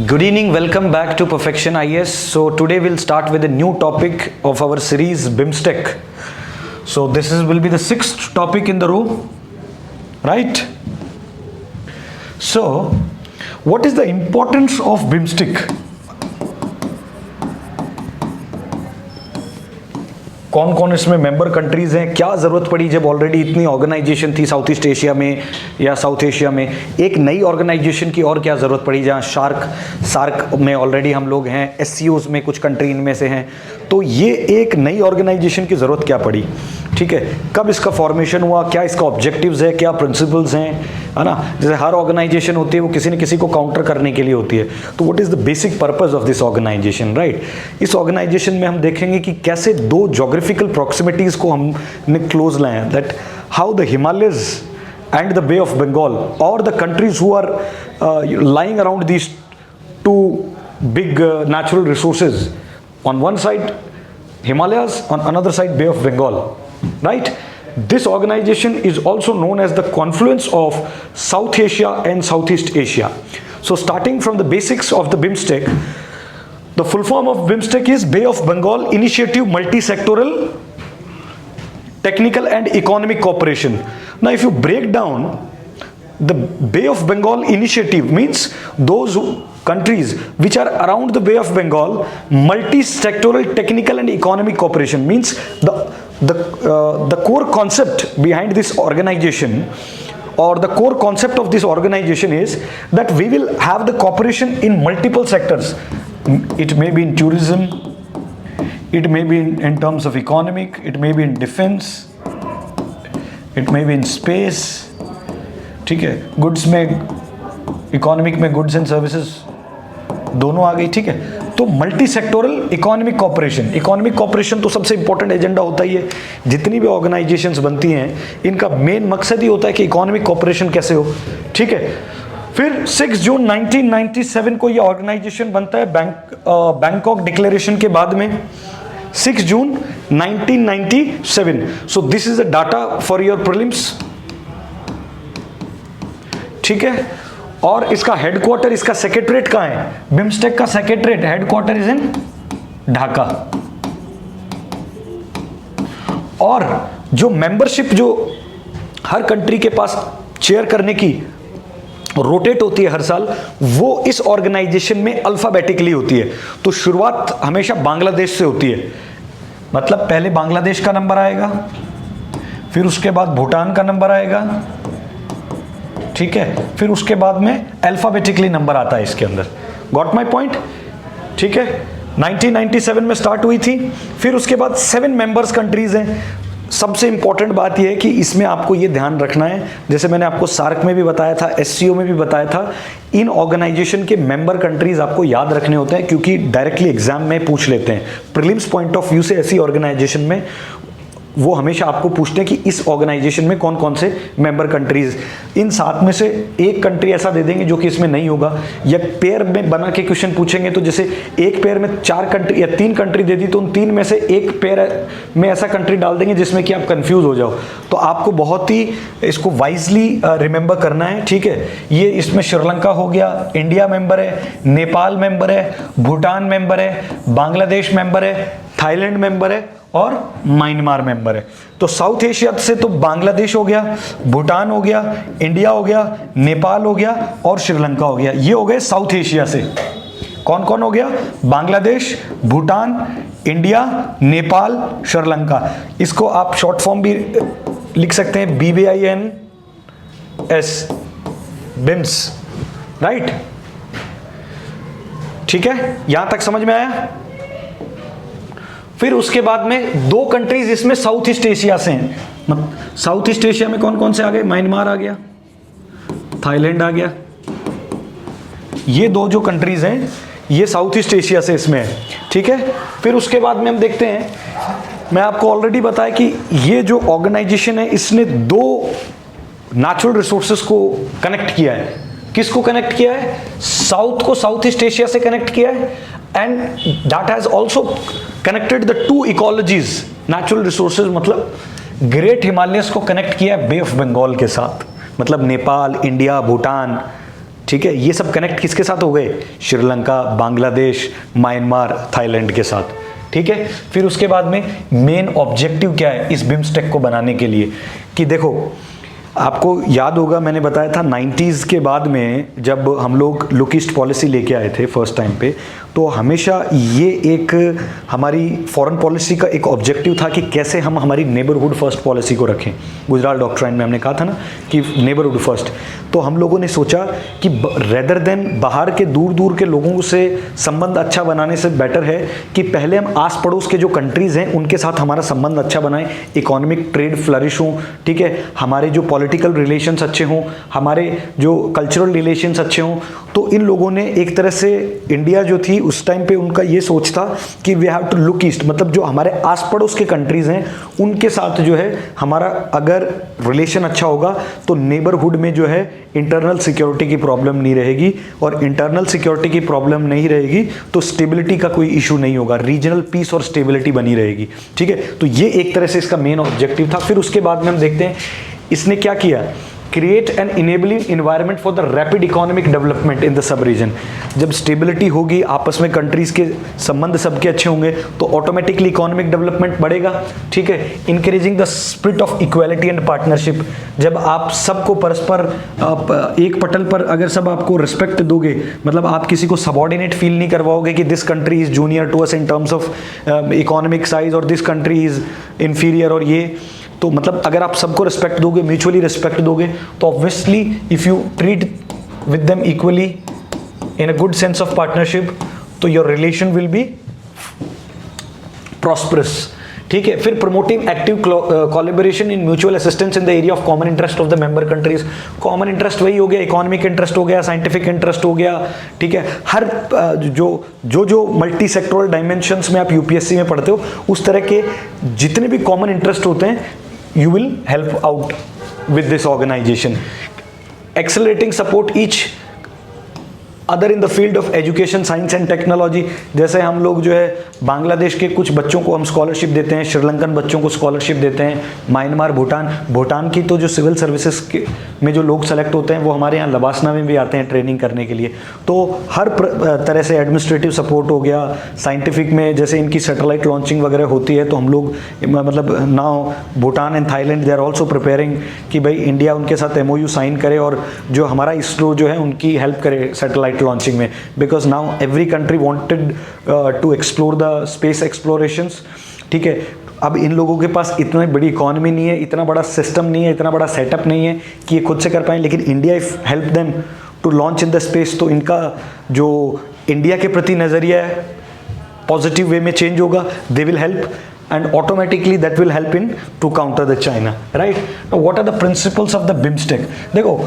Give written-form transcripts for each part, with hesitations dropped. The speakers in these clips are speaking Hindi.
Good evening, welcome back to Perfection IS. So today we'll start with a new topic of our series BIMSTEC. So will be the sixth topic in the row, right? So what is the importance of BIMSTEC? कौन कौन इसमें मेंबर कंट्रीज हैं, क्या ज़रूरत पड़ी जब ऑलरेडी इतनी ऑर्गेनाइजेशन थी साउथ ईस्ट एशिया में या साउथ एशिया में, एक नई ऑर्गेनाइजेशन की और क्या ज़रूरत पड़ी जहाँ सार्क में ऑलरेडी हम लोग हैं, एससीओज में कुछ कंट्री इनमें से हैं, तो ये एक नई ऑर्गेनाइजेशन की ज़रूरत क्या पड़ी, ठीक है, कब इसका फॉर्मेशन हुआ, क्या इसका ऑब्जेक्टिव्स है, क्या प्रिंसिपल्स हैं, है ना। जैसे हर ऑर्गेनाइजेशन होती है वो किसी न किसी को काउंटर करने के लिए होती है, तो what is the basic purpose of this organization, right. इस ऑर्गेनाइजेशन में हम देखेंगे कि कैसे दो जोग्राफिकल प्रॉक्सिमिटीज़ को हमने क्लोज लाए हैं, that how the Himalayas and the Bay of Bengal or the countries who are lying around these two big natural resources, on one side Himalayas, on another side Bay of Bengal, right. This organization is also known as the confluence of South Asia and Southeast Asia. So starting from the basics of the BIMSTEC, the full form of BIMSTEC is Bay of Bengal Initiative Multi-Sectoral Technical and Economic Cooperation. Now if you break down the Bay of Bengal initiative, means those countries which are around the Bay of Bengal, multi-sectoral technical and economic cooperation, means the core concept behind this organization, or the core concept of this organization is that we will have the cooperation in multiple sectors. It may be in tourism, it may be in terms of economic, it may be in defense, it may be in space, ठीक है, गुड्स में, इकोनॉमिक में गुड्स एंड सर्विसेज दोनों आ गई, ठीक है। तो multi sectoral economic cooperation, economic cooperation तो सबसे इंपॉर्टेंट एजेंडा होता ही है, जितनी भी ऑर्गेनाइजेशंस बनती हैं इनका मेन मकसद ही होता है कि इकोनॉमिक कॉपरेशन कैसे हो, ठीक है। फिर 6 जून 1997 को ये ऑर्गेनाइजेशन बनता है बैंकॉक डिक्लेरेशन के बाद में, 6 जून 1997. So this is the data for your prelims, ठीक है। और इसका हेडक्वार्टर, इसका सेक्रेटरीट कहाँ है, बिम्स्टेक का secretariat headquarter is in Dhaka. और जो मेंबरशिप जो हर कंट्री के पास चेयर करने की रोटेट होती है हर साल, वो इस ऑर्गेनाइजेशन में अल्फाबेटिकली होती है। तो शुरुआत हमेशा बांग्लादेश से होती है, मतलब पहले बांग्लादेश का नंबर आएगा, फिर उसके बाद भूटान का नंबर आएगा, ठीक है, फिर उसके बाद में अल्फाबेटिकली नंबर आता है इसके अंदर। गॉट माय पॉइंट, ठीक है। 1997 में स्टार्ट हुई थी, फिर उसके बाद 7 मेंबर्स कंट्रीज हैं। सबसे इंपॉर्टेंट बात यह है कि इसमें आपको ये ध्यान रखना है, जैसे मैंने आपको सार्क में भी बताया था, एससीओ में भी बताया था, इन ऑर्गेनाइजेशन के मेंबर कंट्रीज आपको याद रखने होते हैं, क्योंकि डायरेक्टली एग्जाम में पूछ लेते हैं। प्रीलिम्स पॉइंट ऑफ व्यू से ऐसी ऑर्गेनाइजेशन में वो हमेशा आपको पूछते हैं कि इस ऑर्गेनाइजेशन में कौन कौन से मेंबर कंट्रीज, इन 7 में से एक कंट्री ऐसा दे देंगे जो कि इसमें नहीं होगा, या पेयर में बना के क्वेश्चन पूछेंगे, तो जैसे एक पेयर में 4 कंट्री या 3 कंट्री दे दी, तो उन 3 में से एक पेयर में ऐसा कंट्री डाल देंगे जिसमें कि आप कंफ्यूज हो जाओ। तो आपको बहुत ही इसको वाइजली रिमेंबर करना है, ठीक है। ये इसमें श्रीलंका हो गया, इंडिया मेंबर है, नेपाल मेंबर है, भूटान मेंबर है, बांग्लादेश मेंबर है, थाईलैंड मेंबर है और म्यांमार मेंबर है। तो साउथ एशिया से तो बांग्लादेश हो गया, भूटान हो गया, इंडिया हो गया, नेपाल हो गया और श्रीलंका हो गया। ये हो गए साउथ एशिया से। कौन कौन हो गया, बांग्लादेश, भूटान, इंडिया, नेपाल, श्रीलंका। इसको आप शॉर्ट फॉर्म भी लिख सकते हैं, BBINS, बिम्स, राइट, ठीक है। यहां तक समझ में आया। फिर उसके बाद में 2 कंट्रीज इसमें साउथ ईस्ट एशिया से हैं। साउथ ईस्ट एशिया में कौन कौन से आ गए, म्यांमार आ गया, थाईलैंड आ गया, ये 2 जो कंट्रीज हैं ये साउथ ईस्ट एशिया से इसमें है, ठीक है। फिर उसके बाद में हम देखते हैं, मैं आपको ऑलरेडी बताया कि ये जो ऑर्गेनाइजेशन है इसने 2 नेचुरल रिसोर्सेज को कनेक्ट किया है। किसको कनेक्ट किया है, साउथ को साउथ ईस्ट एशिया से कनेक्ट किया है, and that has also connected the 2 ecologies, natural resources, मतलब ग्रेट हिमालयस को कनेक्ट किया है बे ऑफ बंगाल के साथ, मतलब नेपाल, इंडिया, भूटान, ठीक है, ये सब कनेक्ट किसके साथ हो गए? श्रीलंका, बांग्लादेश, म्यांमार, थाईलैंड के साथ। ठीक है, फिर उसके बाद में मेन ऑब्जेक्टिव क्या है इस बिम्स्टेक को बनाने के लिए, कि देखो आपको याद होगा मैंने बताया था 90s के बाद में जब हम लोग लुक ईस्ट पॉलिसी लेके आए थे फर्स्ट टाइम पे, तो हमेशा ये एक हमारी फॉरेन पॉलिसी का एक ऑब्जेक्टिव था कि कैसे हम हमारी नेबरहुड फर्स्ट पॉलिसी को रखें। गुजरात डॉक्ट्राइन में हमने कहा था ना कि नेबरहुड फर्स्ट। तो हम लोगों ने सोचा कि रेदर देन बाहर के दूर दूर के लोगों से संबंध अच्छा बनाने से बेटर है कि पहले हम आस पड़ोस के जो कंट्रीज़ हैं उनके साथ हमारा संबंध अच्छा बनाएं, इकोनॉमिक ट्रेड फ्लरिश हो, ठीक है, हमारे जो पॉलिटिकल रिलेशंस अच्छे हों, हमारे जो कल्चरल रिलेशंस अच्छे हों। तो इन लोगों ने एक तरह से, इंडिया जो थी उस टाइम पे उनका ये सोच था कि we have to look east, मतलब जो हमारे आस पड़ोस के कंट्रीज़ हैं उनके साथ जो है हमारा अगर रिलेशन अच्छा होगा तो नेबरहुड में जो है इंटरनल सिक्योरिटी की प्रॉब्लम नहीं रहेगी, और इंटरनल सिक्योरिटी की प्रॉब्लम नहीं रहेगी तो स्टेबिलिटी का कोई इशू नहीं होगा, रीजनल पीस और स्टेबिलिटी बनी रहेगी। ठीक है, तो ये एक तरह से इसका मेन ऑब्जेक्टिव था। फिर उसके बाद में हम देखते हैं इसने क्या किया, create an enabling environment for the rapid economic development in the sub region. जब स्टेबिलिटी होगी, आपस में कंट्रीज के संबंध सबके अच्छे होंगे तो ऑटोमेटिकली इकोनॉमिक डेवलपमेंट बढ़ेगा। ठीक है, encouraging the spirit of equality and partnership. जब आप सबको परस्पर एक पटल पर अगर सब आपको रिस्पेक्ट दोगे, मतलब आप किसी को सबॉर्डिनेट फील नहीं करवाओगे कि this country is junior to us in terms of economic size और दिस कंट्री इज इंफीरियर, और ये तो मतलब अगर आप सबको रिस्पेक्ट दोगे, म्यूचुअली रिस्पेक्ट दोगे, तो obviously if you treat with them equally in a good sense of partnership, तो your relation will be prosperous. ठीक है, फिर promoting active collaboration in mutual assistance in the area of common interest of the member countries. Common interest वही हो गया, इकोनॉमिक इंटरेस्ट हो गया, साइंटिफिक इंटरेस्ट हो गया। ठीक है, हर जो मल्टी सेक्टोरल डायमेंशंस में आप यूपीएससी में पढ़ते हो उस तरह के जितने भी कॉमन इंटरेस्ट होते हैं, you will help out with this organization. Accelerating support each other in the field of education, science and technology। जैसे हम लोग जो है बांग्लादेश के कुछ बच्चों को हम स्कॉलरशिप देते हैं, श्रीलंकन बच्चों को स्कॉलरशिप देते हैं, म्यांमार, भूटान की तो जो सिविल सर्विसेज में जो लोग सेलेक्ट होते हैं वो हमारे यहाँ लबासना में भी आते हैं ट्रेनिंग करने के लिए। तो हर तरह से एडमिनिस्ट्रेटिव सपोर्ट हो गया, साइंटिफिक में जैसे इनकी सैटेलाइट लॉन्चिंग वगैरह होती है तो हम लोग मतलब now Bhutan and Thailand they are also preparing कि भाई इंडिया उनके साथ MOU साइन करे और जो हमारा इसरो जो है उनकी हेल्प करे सैटेलाइट लॉन्चिंग में, because now every country wanted to explore the space explorations. ठीक है, अब इन लोगों के पास इतनी बड़ी इकोनॉमी नहीं है, इतना बड़ा सिस्टम नहीं है, इतना बड़ा सेटअप नहीं है कि ये खुद से कर पाएं, लेकिन India if help them to launch in the space, तो इनका जो इंडिया के प्रति नज़रिया है पॉजिटिव वे में चेंज होगा, they will help and automatically that will help in to counter the China, right? Now what are the principles of the BIMSTEC? देखो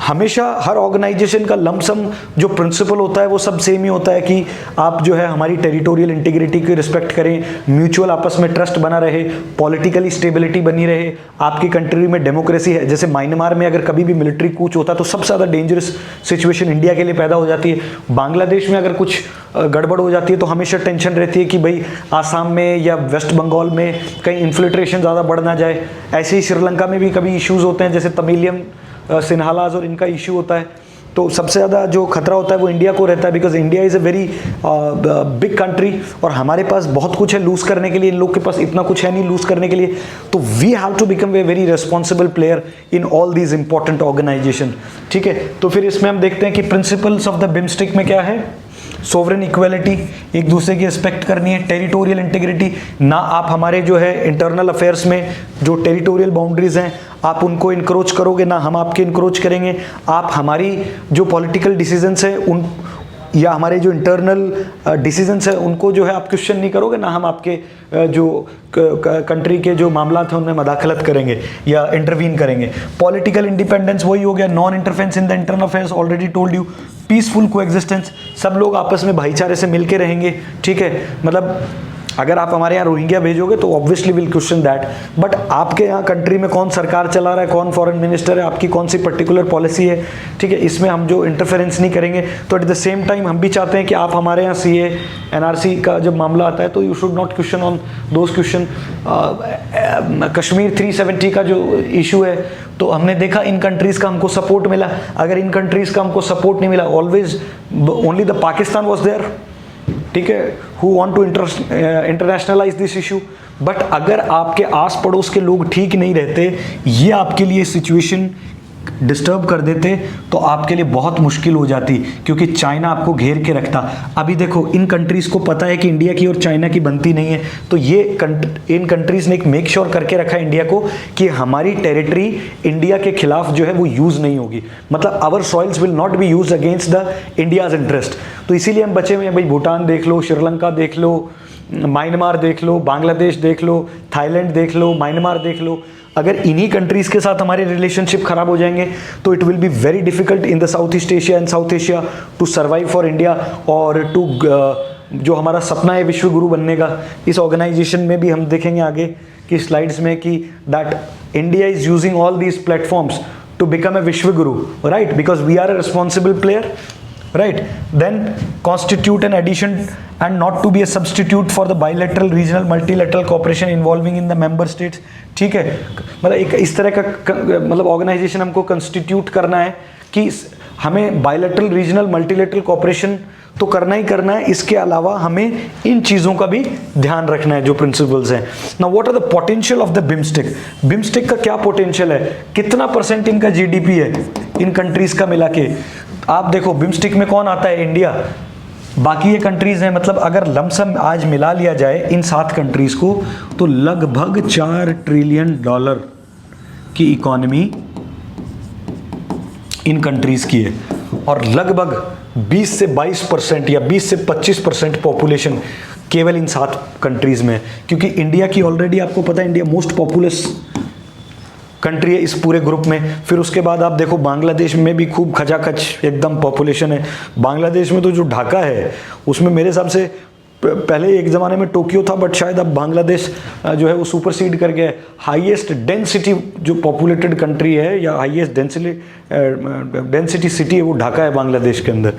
हमेशा हर ऑर्गेनाइजेशन का लमसम जो प्रिंसिपल होता है वो सब सेम ही होता है कि आप जो है हमारी टेरिटोरियल इंटीग्रिटी की रिस्पेक्ट करें, म्यूचुअल आपस में ट्रस्ट बना रहे, पॉलिटिकली स्टेबिलिटी बनी रहे, आपकी कंट्री में डेमोक्रेसी है। जैसे म्यांमार में अगर कभी भी मिलिट्री कूच होता तो सबसे ज़्यादा डेंजरस सिचुएशन इंडिया के लिए पैदा हो जाती है। बांग्लादेश में अगर कुछ गड़बड़ हो जाती है तो हमेशा टेंशन रहती है कि भाई आसाम में या वेस्ट बंगाल में कहीं इन्फिल्ट्रेशन ज़्यादा बढ़ ना जाए। ऐसे ही श्रीलंका में भी कभी इश्यूज़ होते हैं, जैसे तमिलियन सिन्हालाज और इनका इशू होता है। तो सबसे ज़्यादा जो खतरा होता है वो इंडिया को रहता है, because India is a very big country और हमारे पास बहुत कुछ है लूज़ करने के लिए, इन लोग के पास इतना कुछ है नहीं लूज़ करने के लिए। तो we have to become a very responsible player in all these important organization. ठीक है, तो फिर इसमें हम देखते हैं कि प्रिंसिपल्स ऑफ द बिम्स्टेक में क्या है। सोवरेन इक्वलिटी, एक दूसरे की रिस्पेक्ट करनी है। टेरिटोरियल इंटीग्रिटी, ना आप हमारे जो है इंटरनल अफेयर्स में जो टेरिटोरियल बाउंड्रीज हैं आप उनको इनक्रोच करोगे, ना हम आपके इनक्रोच करेंगे। आप हमारी जो पॉलिटिकल डिसीजंस है उन या हमारे जो इंटरनल डिसीजंस है उनको जो है आप क्वेश्चन नहीं करोगे, ना हम आपके जो कंट्री के जो मामला थे उनमें मदाखलत करेंगे या इंटरवीन करेंगे। पॉलिटिकल इंडिपेंडेंस वही हो गया, non interference in the internal affairs, already told you. Peaceful coexistence, सब लोग आपस में भाईचारे से मिलके रहेंगे। ठीक है, मतलब अगर आप हमारे यहाँ रोहिंग्या भेजोगे तो obviously will question that, but आपके यहाँ कंट्री में कौन सरकार चला रहा है, कौन फॉरेन मिनिस्टर है, आपकी कौन सी पर्टिकुलर पॉलिसी है, ठीक है, इसमें हम जो इंटरफेरेंस नहीं करेंगे। तो एट द सेम टाइम हम भी चाहते हैं कि आप हमारे यहाँ CA NRC का जब मामला आता है तो you should not question on those question. Kashmir 370 का जो इशू है, तो हमने देखा इन कंट्रीज़ का हमको सपोर्ट मिला, अगर इन कंट्रीज़ का हमको सपोर्ट नहीं मिला, always only the Pakistan was there, ठीक है, who want to internationalize this issue. But अगर आपके आस पड़ोस के लोग ठीक नहीं रहते, ये आपके लिए सिचुएशन डिस्टर्ब कर देते, तो आपके लिए बहुत मुश्किल हो जाती, क्योंकि चाइना आपको घेर के रखता। अभी देखो इन कंट्रीज़ को पता है कि इंडिया की और चाइना की बनती नहीं है, तो ये इन कंट्रीज़ ने एक मेक श्योर करके रखा है इंडिया को कि हमारी टेरिटरी इंडिया के खिलाफ जो है वो यूज़ नहीं होगी, मतलब our soils will not be use against the India's interest. तो इसीलिए हम बचे हुए हैं भाई, भूटान देख लो, श्रीलंका देख लो, म्यांमार देख लो, बांग्लादेश देख लो, थाईलैंड देख लो, म्यांमार देख लो। अगर इन्हीं कंट्रीज़ के साथ हमारे रिलेशनशिप खराब हो जाएंगे तो it will be very difficult in the South east Asia and South Asia to survive for India, और टू जो हमारा सपना है विश्व गुरु बनने का, इस ऑर्गेनाइजेशन में भी हम देखेंगे आगे की स्लाइड्स में कि that India is using all these platforms to become a विश्व गुरु, right, because we are a responsible player, right, then constitute an addition and not to be a substitute for the bilateral regional multilateral cooperation involving in the member states। ठीक है, मतलब एक इस तरह का मतलब ऑर्गेनाइजेशन हमको कंस्टिट्यूट करना है कि हमें बायलैटरल रीजनल मल्टीलेटरल कॉपरेशन तो करना ही करना है, इसके अलावा हमें इन चीज़ों का भी ध्यान रखना है जो प्रिंसिपल्स हैं। Now what are the potential of the BIMSTEC, BIMSTEC का क्या पोटेंशियल है, कितना % इनका GDP है इन कंट्रीज़ का मिला के। आप देखो बिम्स्टेक में कौन आता है, इंडिया, बाकी ये कंट्रीज़ हैं, मतलब अगर लमसम आज मिला लिया जाए इन 7 कंट्रीज़ को तो लगभग $4 ट्रिलियन की इकॉनमी इन कंट्रीज़ की है, और लगभग 20 से 22% या 20 से 25% पॉपुलेशन केवल इन 7 कंट्रीज़ में, क्योंकि इंडिया की ऑलरेडी आपको पता है इंडिया मोस्ट पॉपुलस कंट्री है इस पूरे ग्रुप में। फिर उसके बाद आप देखो बांग्लादेश में भी खूब खचाखच एकदम पॉपुलेशन है। बांग्लादेश में तो जो ढाका है उसमें मेरे हिसाब से पहले एक ज़माने में टोक्यो था, बट शायद अब बांग्लादेश जो है वो सुपरसीड कर गया है। हाईएस्ट डेंसिटी जो पॉपुलेटेड कंट्री है या हाईएस्ट डेंसिटी सिटी है वो ढाका है बांग्लादेश के अंदर।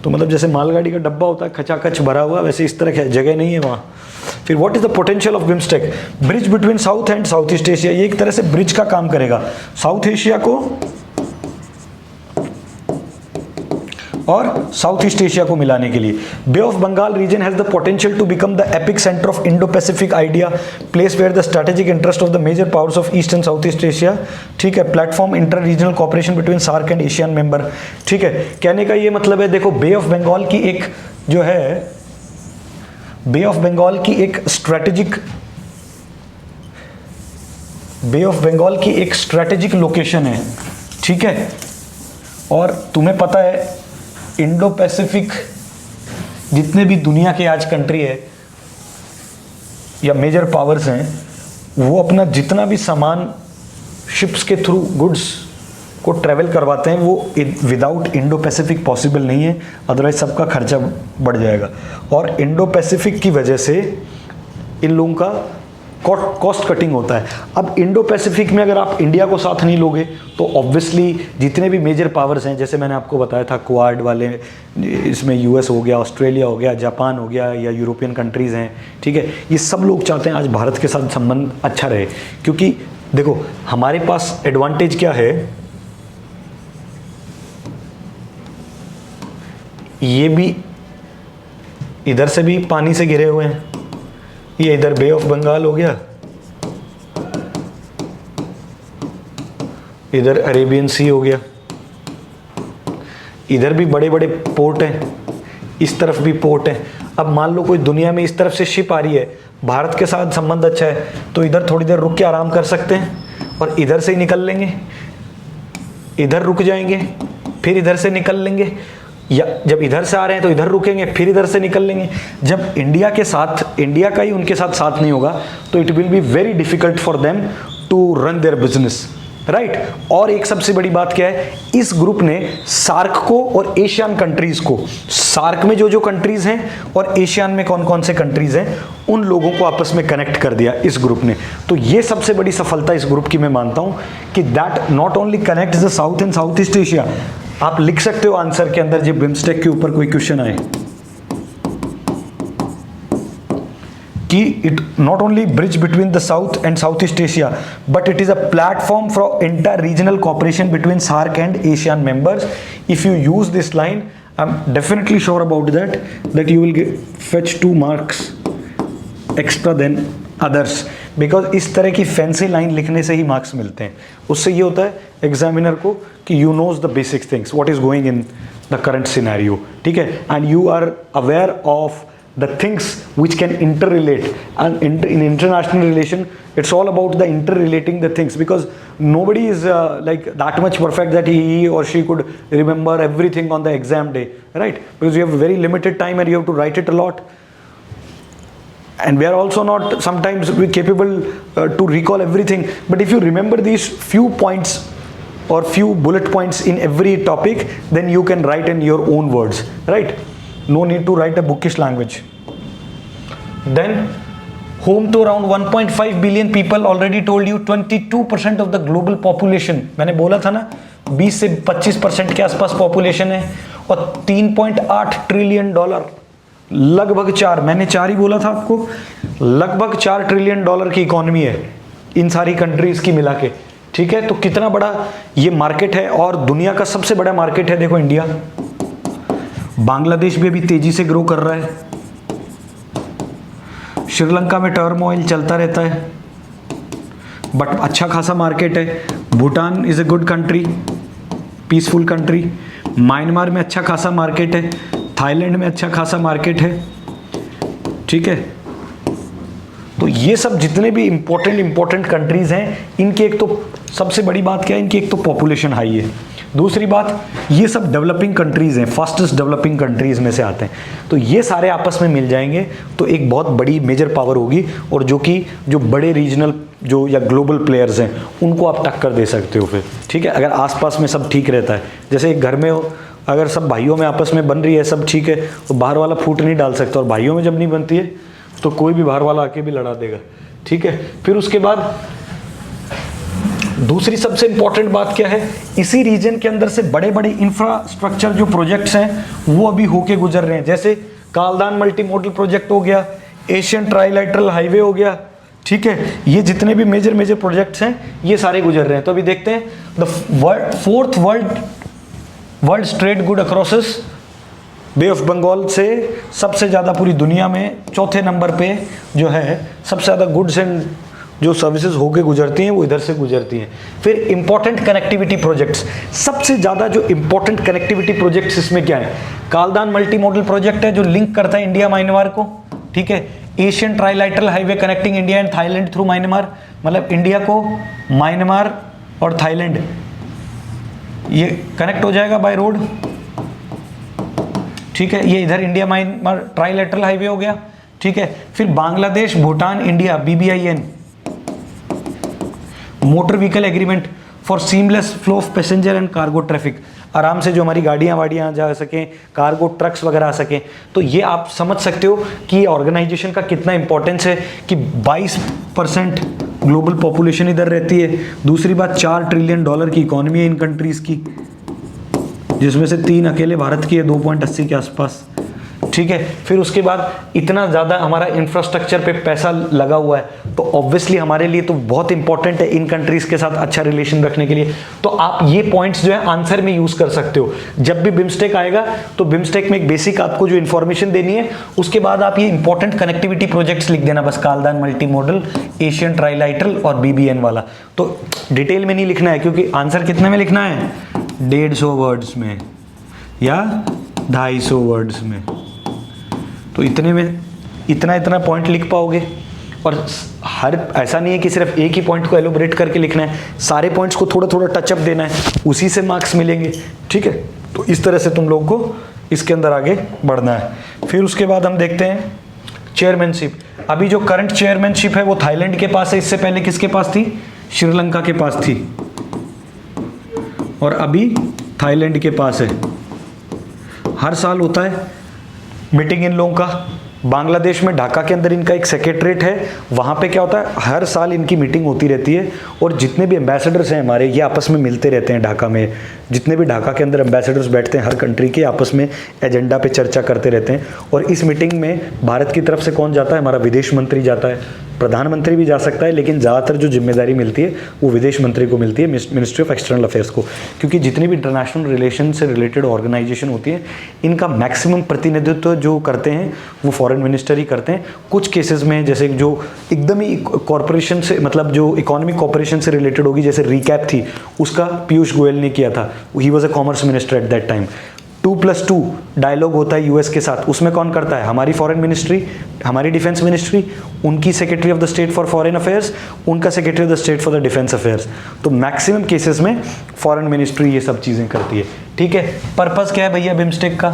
तो मतलब जैसे मालगाड़ी का डब्बा होता है खचाखच भरा हुआ, वैसे इस तरह की जगह नहीं है वहाँ। फिर what is the potential of BIMSTEC, bridge between south and south east Asia, ये एक तरह से ब्रिज का काम करेगा साउथ एशिया को और साउथ ईस्ट एशिया को मिलाने के लिए। Bay of Bengal region has the potential to become the epicentre of Indo Pacific idea, place where the strategic interest of the major powers of east and south east Asia. ठीक है, platform inter regional cooperation between SAARC and ASEAN member. ठीक है, कहने का ये मतलब है, देखो बे ऑफ बंगाल की एक जो है बे ऑफ बंगाल की एक स्ट्रेटेजिक लोकेशन है। ठीक है, और तुम्हें पता है इंडो पैसिफिक जितने भी दुनिया के आज कंट्री है या मेजर पावर्स हैं, वो अपना जितना भी सामान शिप्स के थ्रू गुड्स को ट्रैवल करवाते हैं वो विदाउट इंडो पैसिफिक पॉसिबल नहीं है, अदरवाइज सबका खर्चा बढ़ जाएगा। और इंडो पैसिफिक की वजह से इन लोगों का कॉस्ट कटिंग होता है। अब इंडो पैसिफिक में अगर आप इंडिया को साथ नहीं लोगे तो ऑब्वियसली जितने भी मेजर पावर्स हैं, जैसे मैंने आपको बताया था क्वाड वाले, इसमें US हो गया, ऑस्ट्रेलिया हो गया, जापान हो गया, या यूरोपियन कंट्रीज़ हैं, ठीक है, ये सब लोग चाहते हैं आज भारत के साथ संबंध अच्छा रहे। क्योंकि देखो हमारे पास एडवांटेज क्या है, ये भी इधर से भी पानी से घिरे हुए हैं, ये इधर बे ऑफ बंगाल हो गया, इधर अरेबियन सी हो गया, इधर भी बड़े बड़े पोर्ट हैं, इस तरफ भी पोर्ट हैं। अब मान लो कोई दुनिया में इस तरफ से शिप आ रही है, भारत के साथ संबंध अच्छा है तो इधर थोड़ी देर रुक के आराम कर सकते हैं और इधर से ही निकल लेंगे, इधर रुक जाएंगे, फिर इधर से निकल लेंगे, या जब इधर से आ रहे हैं तो इधर रुकेंगे, फिर इधर से निकल लेंगे। जब इंडिया के साथ, इंडिया का ही उनके साथ नहीं होगा तो it will be very difficult for them to run their business. Right. और एक सबसे बड़ी बात क्या है, इस ग्रुप ने सार्क को और एशियन कंट्रीज को, सार्क में जो जो कंट्रीज हैं और एशियन में कौन कौन से कंट्रीज हैं, उन लोगों को आपस में कनेक्ट कर दिया इस ग्रुप ने। तो ये सबसे बड़ी सफलता इस ग्रुप की मैं मानता हूं कि that not only connect the South and south east Asia. आप लिख सकते हो आंसर के अंदर जब बिम्स्टेक के ऊपर कोई क्वेश्चन आए कि it not only bridge between the South and south east Asia but it is a platform for inter regional cooperation between SAARC and ASEAN members. If you use this line, I am definitely sure about that you will fetch 2 marks extra than others, because इस तरह की फैंसी लाइन लिखने से ही मार्क्स मिलते हैं। उससे ये होता है एग्जामिनर को कि you knows the basic things what is going in the current scenario, ठीक है, and you are aware of the things which can interrelate, and in international relation it's all about the interrelating the things, because nobody is like that much perfect that he or she could remember everything on the exam day, right? Because you have very limited time and you have to write it a lot, and we are also not sometimes capable to recall everything. But if you remember these few points or few bullet points in every topic, then you can write in your own words, right? No need to write a bookish language. Then home to around 1.5 billion people, already told you 22% of the global population, मैंने बोला था ना 20 से 25% के आसपास पॉपुलेशन है, और 3.8 ट्रिलियन डॉलर, लगभग 4, मैंने 4 ही बोला था आपको, लगभग 4 ट्रिलियन डॉलर की इकोनॉमी है इन सारी कंट्रीज की मिला के, ठीक है। तो कितना बड़ा ये मार्केट है, और दुनिया का सबसे बड़ा मार्केट है देखो इंडिया। बांग्लादेश भी अभी तेजी से ग्रो कर रहा है, श्रीलंका में टर्मोइल चलता रहता है बट अच्छा खासा मार्केट है। Bhutan is a good country, peaceful country. Myanmar में अच्छा खासा मार्केट है, थाईलैंड में अच्छा खासा मार्केट है, ठीक है। तो ये सब जितने भी इंपॉर्टेंट कंट्रीज हैं, इनकी एक तो सबसे बड़ी बात क्या है, इनकी एक तो पॉपुलेशन हाई है, दूसरी बात ये सब डेवलपिंग कंट्रीज हैं, फास्टेस्ट डेवलपिंग कंट्रीज में से आते हैं। तो ये सारे आपस में मिल जाएंगे तो एक बहुत बड़ी मेजर पावर होगी, और जो बड़े रीजनल जो या ग्लोबल प्लेयर्स हैं उनको आप टक्कर दे सकते हो फिर, ठीक है, अगर आसपास में सब ठीक रहता है। जैसे एक घर में हो, अगर सब भाइयों में आपस में बन रही है, सब ठीक है, तो बाहर वाला फूट नहीं डाल सकता, और भाइयों में जब नहीं बनती है तो कोई भी बाहर वाला आके भी लड़ा देगा, ठीक है। फिर उसके बाद दूसरी सबसे इंपॉर्टेंट बात क्या है, इसी रीजन के अंदर से बड़े बड़े इंफ्रास्ट्रक्चर जो प्रोजेक्ट्स हैं वो अभी होके गुजर रहे हैं। जैसे कालदान मल्टी मॉडल प्रोजेक्ट हो गया, एशियन ट्राइलैटरल हाईवे हो गया, ठीक है, ये जितने भी मेजर प्रोजेक्ट्स हैं ये सारे गुजर रहे हैं। तो अभी देखते हैं the fourth world trade good across bay of Bengal से सबसे ज़्यादा पूरी दुनिया में चौथे नंबर पे जो है सबसे ज़्यादा गुड्स एंड जो सर्विसेज होके गुजरती हैं वो इधर से गुजरती हैं। फिर इंपॉर्टेंट कनेक्टिविटी प्रोजेक्ट्स, सबसे ज़्यादा जो इंपॉर्टेंट कनेक्टिविटी प्रोजेक्ट्स इसमें क्या है, कालदान मल्टी मॉडल प्रोजेक्ट है जो लिंक करता है इंडिया म्यांमार को, ठीक है। Asian trilateral highway connecting India and Thailand through Myanmar, मतलब इंडिया को म्यांमार और थाईलैंड ये कनेक्ट हो जाएगा बाय रोड, ठीक है। ये इधर इंडिया म्यांमार ट्राइलैटरल हाईवे हो गया, ठीक है। फिर Bangladesh Bhutan India BBIN motor vehicle agreement for seamless flow of passenger and cargo traffic, आराम से जो हमारी गाड़ियाँ वाड़ियाँ जा सकें, कार्गो ट्रक्स वगैरह आ सकें। तो ये आप समझ सकते हो कि ऑर्गेनाइजेशन का कितना इंपॉर्टेंस है कि 22% ग्लोबल पॉपुलेशन इधर रहती है। दूसरी बात 4 ट्रिलियन डॉलर की इकोनॉमी है इन कंट्रीज़ की, जिसमें से 3 अकेले भारत की है 2.80 के आसपास, ठीक है। फिर उसके बाद इतना ज़्यादा हमारा इंफ्रास्ट्रक्चर पे पैसा लगा हुआ है, तो ऑब्वियसली हमारे लिए तो बहुत इंपॉर्टेंट है इन कंट्रीज़ के साथ अच्छा रिलेशन रखने के लिए। तो आप ये पॉइंट्स जो है आंसर में यूज़ कर सकते हो। जब भी बिम्स्टेक आएगा तो बिम्स्टेक में एक बेसिक आपको जो इन्फॉर्मेशन देनी है, उसके बाद आप ये इंपॉर्टेंट कनेक्टिविटी प्रोजेक्ट्स लिख देना बस, कालदान मल्टी मॉडल, एशियन ट्राइलैटरल और BBN वाला। तो डिटेल में नहीं लिखना है, क्योंकि आंसर कितने में लिखना है, 150 वर्ड्स में या 250 वर्ड्स में। तो इतने में इतना पॉइंट लिख पाओगे, और हर ऐसा नहीं है कि सिर्फ एक ही पॉइंट को एलोबरेट करके लिखना है, सारे पॉइंट्स को थोड़ा थोड़ा टचअप देना है, उसी से मार्क्स मिलेंगे, ठीक है। तो इस तरह से तुम लोगों को इसके अंदर आगे बढ़ना है। फिर उसके बाद हम देखते हैं चेयरमैनशिप। अभी जो करंट चेयरमैनशिप है वो थाईलैंड के पास है, इससे पहले किसके पास थी, श्रीलंका के पास थी, और अभी थाईलैंड के पास है। हर साल होता है मीटिंग इन लोगों का। बांग्लादेश में ढाका के अंदर इनका एक सेक्रेटरीट है, वहाँ पे क्या होता है, हर साल इनकी मीटिंग होती रहती है और जितने भी एम्बेसडर्स हैं हमारे, ये आपस में मिलते रहते हैं ढाका में। जितने भी ढाका के अंदर एम्बेसडर्स बैठते हैं हर कंट्री के, आपस में एजेंडा पे चर्चा करते रहते हैं। और इस मीटिंग में भारत की तरफ से कौन जाता है, हमारा विदेश मंत्री जाता है, प्रधानमंत्री भी जा सकता है, लेकिन ज़्यादातर जो जिम्मेदारी मिलती है वो विदेश मंत्री को मिलती है, मिनिस्ट्री ऑफ एक्सटर्नल अफेयर्स को। क्योंकि जितनी भी इंटरनेशनल रिलेशन से रिलेटेड ऑर्गेनाइजेशन होती है, इनका मैक्सिमम प्रतिनिधित्व जो करते हैं वो फॉरेन मिनिस्टर ही करते हैं। कुछ केसेस में जैसे जो एकदम ही कॉरपोरेशन से, मतलब जो इकोनॉमिक कॉपरेशन से रिलेटेड होगी, जैसे रिकैप थी, उसका पीयूष गोयल ने किया था, he was a commerce minister at that time. 2+2 dialogue होता है यूएस के साथ, उसमें कौन करता है, हमारी फॉरेन मिनिस्ट्री, हमारी डिफेंस मिनिस्ट्री, उनकी secretary of the state for foreign affairs, उनका secretary of the state for the defence affairs. तो मैक्सिमम केसेस में फॉरेन मिनिस्ट्री ये सब चीज़ें करती है। ठीक है, पर्पस क्या है भैया बिम्स्टेक का?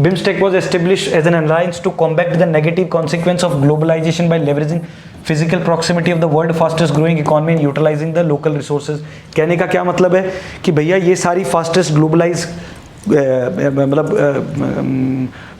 BIMSTEC was established as an alliance to combat the negative consequence of globalization by leveraging physical proximity of the world fastest growing economy and utilizing the local resources. कहने का क्या मतलब है कि भैया ये सारी फास्टेस्ट ग्लोबलाइज मतलब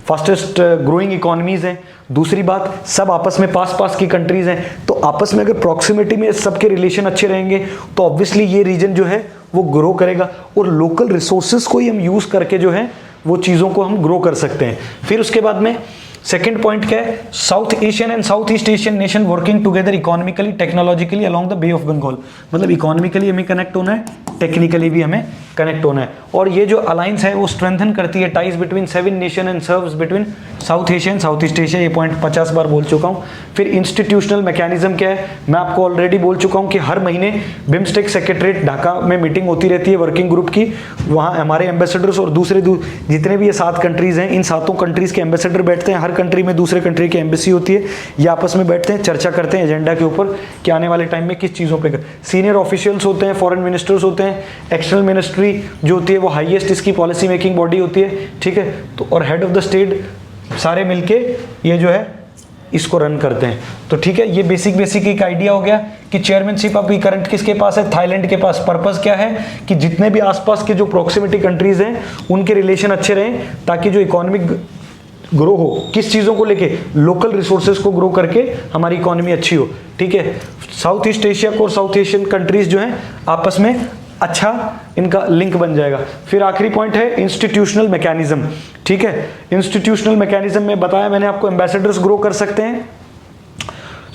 फास्टेस्ट ग्रोइंग इकोनॉमीज़ हैं। दूसरी बात, सब आपस में पास पास की कंट्रीज़ हैं, तो आपस में अगर प्रॉक्सिमिटी में सबके रिलेशन अच्छे रहेंगे तो ऑब्वियसली ये रीजन जो है वो ग्रो करेगा और लोकल रिसोर्सेज को ही हम यूज़ करके जो है वो चीज़ों को हम ग्रो कर सकते हैं। फिर उसके बाद में सेकेंड पॉइंट क्या है, South Asian and south East Asian nation working together economically technologically along the Bay of Bengal. मतलब इकोनॉमिकली हमें कनेक्ट होना है, टेक्निकली भी हमें कनेक्ट होना है। और ये जो अलायंस है वो स्ट्रेंथन करती है ties between 7 nation and serves between south Asia and south east Asia. ये पॉइंट 50 बार बोल चुका हूँ। फिर इंस्टीट्यूशनल मैकेनिज्म क्या है, मैं आपको ऑलरेडी बोल चुका हूँ कि हर महीने बिम्स्टेक सेक्रेटरीट ढाका में मीटिंग होती रहती है वर्किंग ग्रुप की। वहाँ हमारे एम्बेसडर्स और दूसरे जितने भी ये 7 कंट्रीज़ हैं, इन 7 कंट्रीज़ के एम्बेसडर बैठते हैं। हर कंट्री में दूसरे कंट्री की एम्बेसी होती है, ये आपस में बैठते हैं, चर्चा करते हैं एजेंडा के ऊपर कि आने वाले टाइम में किस चीज़ों पे। सीनियर ऑफिशियल्स होते हैं, फॉरेन मिनिस्टर्स होते हैं, एक्सटर्नल मिनिस्ट्री जो होती है वो हाईएस्ट इसकी पॉलिसी मेकिंग बॉडी होती है। ठीक है, तो और हेड ऑफ द स्टेट सारे मिलके ये जो है इसको रन करते हैं। तो ठीक है, ये बेसिक एक आइडिया हो गया कि चेयरमैनशिप अभी करंट किसके पास है, थाईलैंड के पास। पर्पस क्या है कि जितने भी आसपास के जो प्रॉक्सिमिटी कंट्रीज हैं उनके रिलेशन अच्छे रहें, ताकि जो इकोनॉमिक ग्रो हो, किस चीज़ों को लेके, लोकल रिसोर्सेज को ग्रो करके हमारी इकोनॉमी अच्छी हो। ठीक है, साउथ ईस्ट एशिया को और साउथ एशियन कंट्रीज जो हैं आपस में अच्छा इनका लिंक बन जाएगा। फिर आखिरी पॉइंट है इंस्टीट्यूशनल मैकेनिज्म। ठीक है, इंस्टीट्यूशनल मैकेनिज्म में बताया मैंने आपको, एम्बेसडर्स ग्रो कर सकते हैं,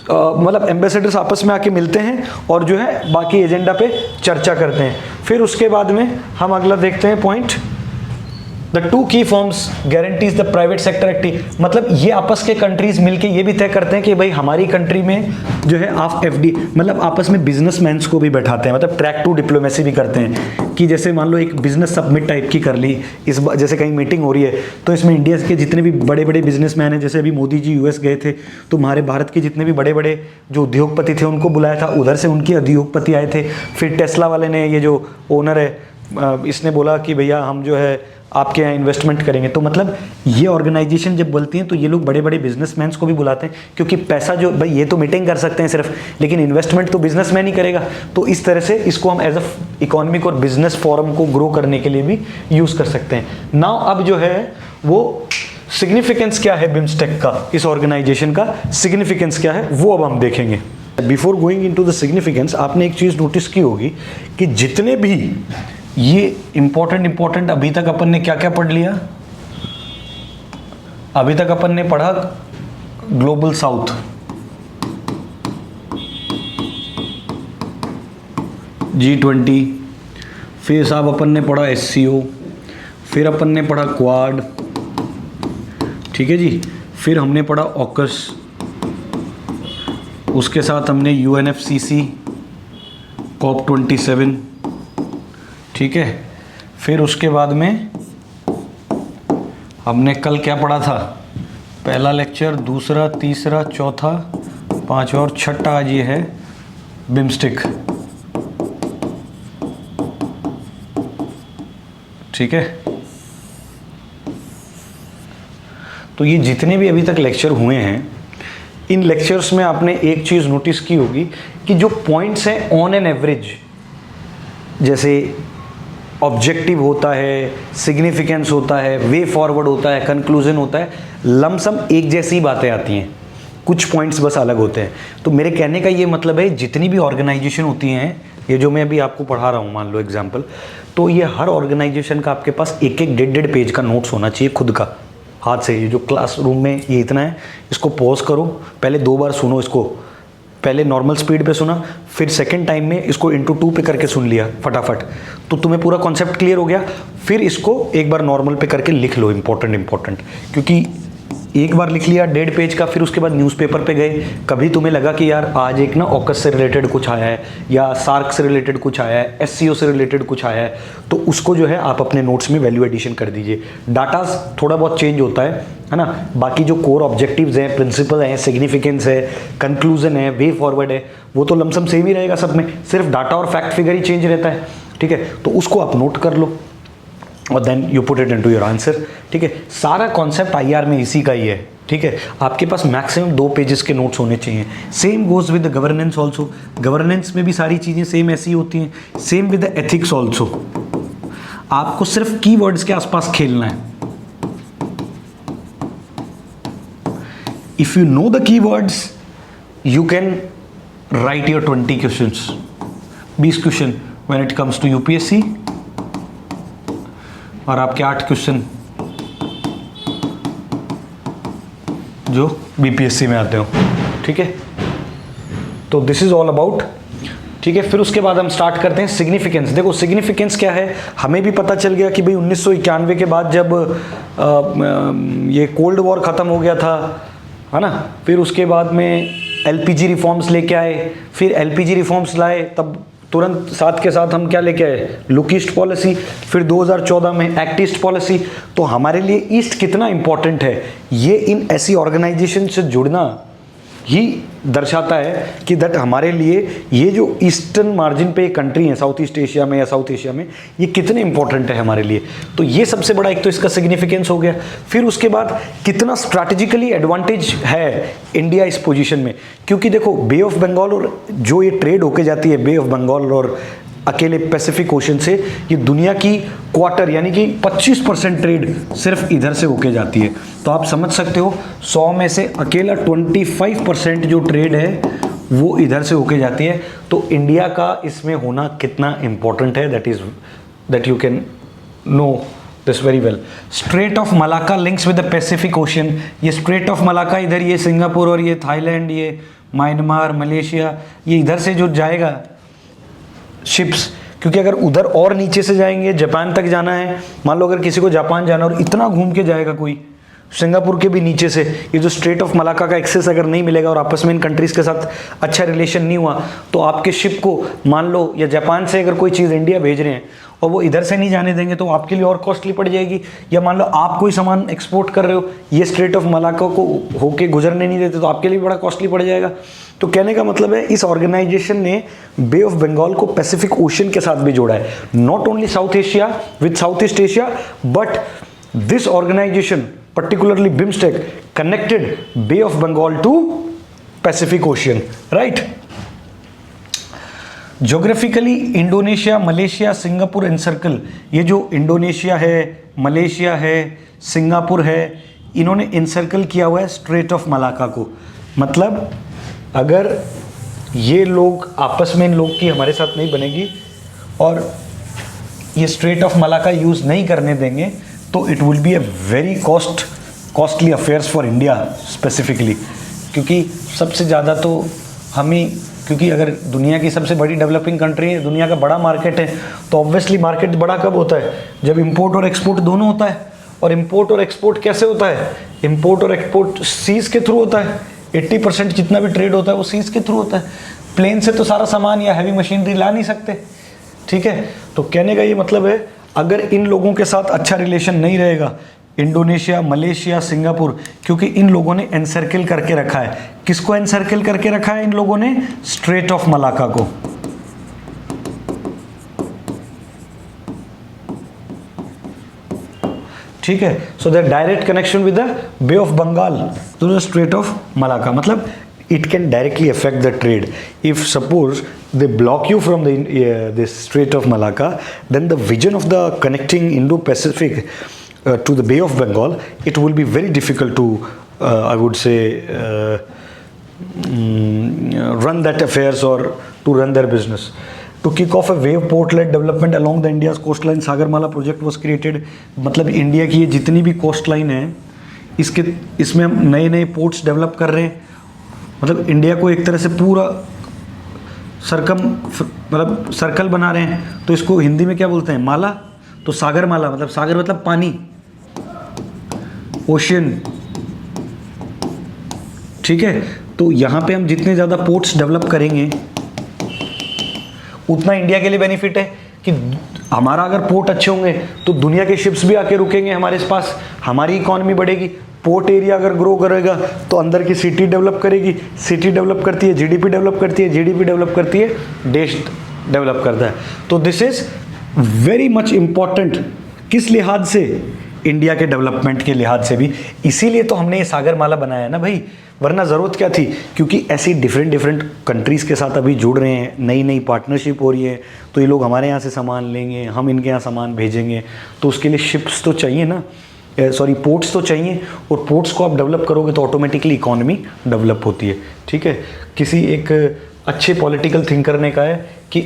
मतलब एम्बेसडर्स आपस में आके मिलते हैं और जो है बाकी एजेंडा पे चर्चा करते हैं। फिर उसके बाद में हम अगला देखते हैं पॉइंट, द 2 की forms guarantees the private sector active. मतलब ये आपस के कंट्रीज मिलके ये भी तय करते हैं कि भाई हमारी कंट्री में जो है आप एफडी, मतलब आपस में बिजनेसमैन्स को भी बैठाते हैं, मतलब ट्रैक टू डिप्लोमेसी भी करते हैं कि जैसे मान लो एक बिजनेस सबमिट टाइप की कर ली, इस जैसे कहीं मीटिंग हो रही है तो इसमें इंडिया के जितने भी बड़े बड़े बिजनेसमैन हैं, जैसे अभी मोदी जी यूएस गए थे तो हमारे भारत के जितने भी बड़े बड़े जो उद्योगपति थे उनको बुलाया था, उधर से उनके उद्योगपति आए थे। फिर टेस्ला वाले ने, ये जो ओनर है, इसने बोला कि भैया हम जो है आपके यहाँ इन्वेस्टमेंट करेंगे। तो मतलब ये ऑर्गेनाइजेशन जब बोलती हैं तो ये लोग बड़े बड़े बिजनेसमैन को भी बुलाते हैं, क्योंकि पैसा जो भाई ये तो मीटिंग कर सकते हैं सिर्फ, लेकिन इन्वेस्टमेंट तो बिजनेसमैन ही करेगा। तो इस तरह से इसको हम एज अ इकोनॉमिक और बिजनेस फोरम को ग्रो करने के लिए भी यूज़ कर सकते हैं। नाउ अब जो है वो सिग्निफिकेंस क्या है बिम्स्टेक का, इस ऑर्गेनाइजेशन का सिग्निफिकेंस क्या है वो अब हम देखेंगे। Before going into the significance, आपने एक चीज़ नोटिस की होगी कि जितने भी ये इंपॉर्टेंट अभी तक अपन ने क्या क्या पढ़ लिया, अभी तक अपन ने पढ़ा ग्लोबल साउथ, G20, फिर साहब अपन ने पढ़ा SCO, फिर अपन ने पढ़ा क्वाड, ठीक है जी, फिर हमने पढ़ा ऑकस, उसके साथ हमने UNFCC, COP27, ठीक है। फिर उसके बाद में हमने कल क्या पढ़ा था, पहला लेक्चर, दूसरा, तीसरा, चौथा, पांचवा और छठा आज ये है बिम्स्टेक, ठीक है। तो ये जितने भी अभी तक लेक्चर हुए हैं, इन लेक्चर्स में आपने एक चीज़ नोटिस की होगी कि जो पॉइंट्स हैं ऑन एन एवरेज, जैसे ऑब्जेक्टिव होता है, सिग्निफिकेंस होता है, वे फॉरवर्ड होता है, कंक्लूजन होता है, लमसम एक जैसी बातें आती हैं, कुछ पॉइंट्स बस अलग होते हैं। तो मेरे कहने का ये मतलब है जितनी भी ऑर्गेनाइजेशन होती हैं, ये जो मैं अभी आपको पढ़ा रहा हूँ मान लो एग्जाम्पल, तो ये हर ऑर्गेनाइजेशन का आपके पास एक एक 1.5 पेज का नोट्स होना चाहिए खुद का, हाथ से। ये जो क्लासरूम में ये इतना है, इसको पॉज करो, पहले 2 बार सुनो इसको, पहले नॉर्मल स्पीड पे सुना, फिर सेकंड टाइम में इसको इंटू 2 पे करके सुन लिया फटाफट, तो तुम्हें पूरा कॉन्सेप्ट क्लियर हो गया। फिर इसको एक बार नॉर्मल पे करके लिख लो, इंपॉर्टेंट, क्योंकि एक बार लिख लिया 1.5 पेज का, फिर उसके बाद न्यूज़पेपर पे गए, कभी तुम्हें लगा कि यार आज एक ना ऑकस से रिलेटेड कुछ आया है, या सार्क से रिलेटेड कुछ आया है, एससीओ से रिलेटेड कुछ आया है, तो उसको जो है आप अपने नोट्स में वैल्यू एडिशन कर दीजिए। डाटा थोड़ा बहुत चेंज होता है ना, बाकी जो कोर ऑब्जेक्टिव्स हैं, प्रिंसिपल हैं, सिग्निफिकेंस है, कंक्लूजन है, वे फॉरवर्ड है, वो तो लमसम सेम ही रहेगा सब में, सिर्फ डाटा और फैक्ट फिगर ही चेंज रहता है। ठीक है, तो उसको आप नोट कर लो और then you put it into your answer. ठीक है, सारा कॉन्सेप्ट आईआर में इसी का ही है। ठीक है, आपके पास मैक्सिमम 2 पेजेस के नोट्स होने चाहिए। Same goes with the governance also, governance में भी सारी चीज़ें सेम ऐसी होती हैं। Same with the ethics also, आपको सिर्फ कीवर्ड्स के आसपास खेलना है। If you know the keywords you can write your 20 questions, 20 question when it comes to UPSC, और आपके 8 क्वेश्चन जो बीपीएससी में आते हो। ठीक है, तो दिस इज ऑल अबाउट। ठीक है, फिर उसके बाद हम स्टार्ट करते हैं सिग्निफिकेंस। देखो सिग्निफिकेंस क्या है, हमें भी पता चल गया कि भाई 1991 के बाद जब ये कोल्ड वॉर ख़त्म हो गया था, है ना, फिर उसके बाद में एलपीजी रिफॉर्म्स लेके आए, फिर एलपीजी रिफॉर्म्स लाए, तब तुरंत साथ के साथ हम क्या लेके आए, लुक ईस्ट पॉलिसी, फिर 2014 में एक्ट ईस्ट पॉलिसी। तो हमारे लिए ईस्ट कितना इंपॉर्टेंट है, ये इन ऐसी ऑर्गेनाइजेशन से जुड़ना ही दर्शाता है कि दैट हमारे लिए ये जो ईस्टर्न मार्जिन पे कंट्री है साउथ ईस्ट एशिया में या साउथ एशिया में, ये कितने इंपॉर्टेंट है हमारे लिए। तो ये सबसे बड़ा एक तो इसका सिग्निफिकेंस हो गया। फिर उसके बाद कितना स्ट्रैटेजिकली एडवांटेज है इंडिया इस पोजीशन में, क्योंकि देखो बे ऑफ बंगाल और जो ये ट्रेड होके जाती है बे ऑफ बंगाल और अकेले पैसिफिक ओशन से, ये दुनिया की क्वार्टर यानी कि 25% ट्रेड सिर्फ इधर से होके जाती है। तो आप समझ सकते हो 100 में से अकेला 25% जो ट्रेड है वो इधर से होके जाती है। तो इंडिया का इसमें होना कितना इंपॉर्टेंट है, that you can know this very well. Strait of Malacca links with the Pacific Ocean. ये स्ट्रेट ऑफ मलाक्का इधर, ये सिंगापुर और ये थाईलैंड, ये म्यांमार, मलेशिया, ये इधर से जो जाएगा शिप्स, क्योंकि अगर उधर और नीचे से जाएंगे, जापान तक जाना है, मान लो अगर किसी को जापान जाना और इतना घूम के जाएगा कोई सिंगापुर के भी नीचे से, ये जो स्ट्रेट ऑफ मलाक्का का एक्सेस अगर नहीं मिलेगा और आपस में इन कंट्रीज़ के साथ अच्छा रिलेशन नहीं हुआ, तो आपके शिप को मान लो या जापान से अगर कोई चीज़ इंडिया भेज रहे हैं और वो इधर से नहीं जाने देंगे तो आपके लिए और कॉस्टली पड़ जाएगी। या मान लो आप कोई सामान एक्सपोर्ट कर रहे हो, ये स्ट्रेट ऑफ मलाक्का को होके गुजरने नहीं देते तो आपके लिए बड़ा कॉस्टली पड़ जाएगा। तो कहने का मतलब है इस ऑर्गेनाइजेशन ने बे ऑफ बंगाल को पैसिफिक ओशन के साथ भी जोड़ा है, not only South Asia with South east Asia, but this organization particularly BIMSTEC connected Bay of Bengal to Pacific Ocean, right? Geographically Indonesia, Malaysia, Singapore encircle, ये जो इंडोनेशिया है, मलेशिया है, सिंगापुर है, इन्होंने एनसर्कल किया हुआ है स्ट्रेट ऑफ मलाक्का को। मतलब अगर ये लोग आपस में, इन लोग की हमारे साथ नहीं बनेगी और ये स्ट्रेट ऑफ मलाक्का यूज़ नहीं करने देंगे तो it will be a very costly affairs for India specifically, क्योंकि सबसे ज़्यादा तो हम ही, क्योंकि अगर दुनिया की सबसे बड़ी डेवलपिंग कंट्री है, दुनिया का बड़ा मार्केट है, तो ऑब्वियसली मार्केट बड़ा कब होता है, जब इंपोर्ट और एक्सपोर्ट दोनों होता है। और इंपोर्ट और एक्सपोर्ट कैसे होता है, इंपोर्ट और एक्सपोर्ट सीज के थ्रू होता है। 80% जितना भी ट्रेड होता है वो सीज के थ्रू होता है। प्लेन से तो सारा सामान या हैवी मशीनरी ला नहीं सकते। ठीक है, तो कहने का ये मतलब है अगर इन लोगों के साथ अच्छा रिलेशन नहीं रहेगा, इंडोनेशिया, मलेशिया, सिंगापुर, क्योंकि इन लोगों ने एनसर्किल करके रखा है। किसको एनसर्किल करके रखा है इन लोगों ने, स्ट्रेट ऑफ मलाक्का को। ठीक है, so the direct connection with the Bay of Bengal to the Strait of Malacca, मतलब it can directly affect the trade if suppose they block you from the Strait of Malacca, then the vision of the connecting Indo-Pacific to the Bay of Bengal, it will be very difficult to, I would say, run that affairs or to run their business. To kick off a wave port-led development along the India's coastline, Sagarmala project was created. मतलब इंडिया की ये जितनी भी कोस्ट लाइन है, इसमें हम नए नए पोर्ट्स डेवलप कर रहे हैं. मतलब इंडिया को एक तरह से पूरा सर्कल बना रहे हैं. तो इसको हिंदी में क्या बोलते हैं? माला. तो सागरमाला मतलब सागर मतलब पानी, ओशियन. ठीक है. तो यहाँ पे हम जितने ज़्यादा पोर्ट्स डेवलप करेंगे उतना इंडिया के लिए बेनिफिट है कि हमारा अगर पोर्ट अच्छे होंगे तो दुनिया के शिप्स भी आके रुकेंगे हमारे पास, हमारी इकॉनमी बढ़ेगी. पोर्ट एरिया अगर ग्रो करेगा तो अंदर की सिटी डेवलप करेगी, सिटी डेवलप करती है जीडीपी डेवलप करती है, जीडीपी डेवलप करती है देश डेवलप करता है. तो this is very much important. किस लिहाज से? इंडिया के डेवलपमेंट के लिहाज से भी. इसीलिए तो हमने ये सागरमाला बनाया है ना भाई, वरना ज़रूरत क्या थी? क्योंकि ऐसी डिफरेंट कंट्रीज़ के साथ अभी जुड़ रहे हैं, नई नई पार्टनरशिप हो रही है, तो ये लोग हमारे यहाँ से सामान लेंगे, हम इनके यहाँ सामान भेजेंगे, तो उसके लिए शिप्स तो चाहिए ना, पोर्ट्स तो चाहिए. और पोर्ट्स को आप डेवलप करोगे तो ऑटोमेटिकली इकॉनमी डेवलप होती है. ठीक है. किसी एक अच्छे पॉलिटिकल थिंकर ने कहा है कि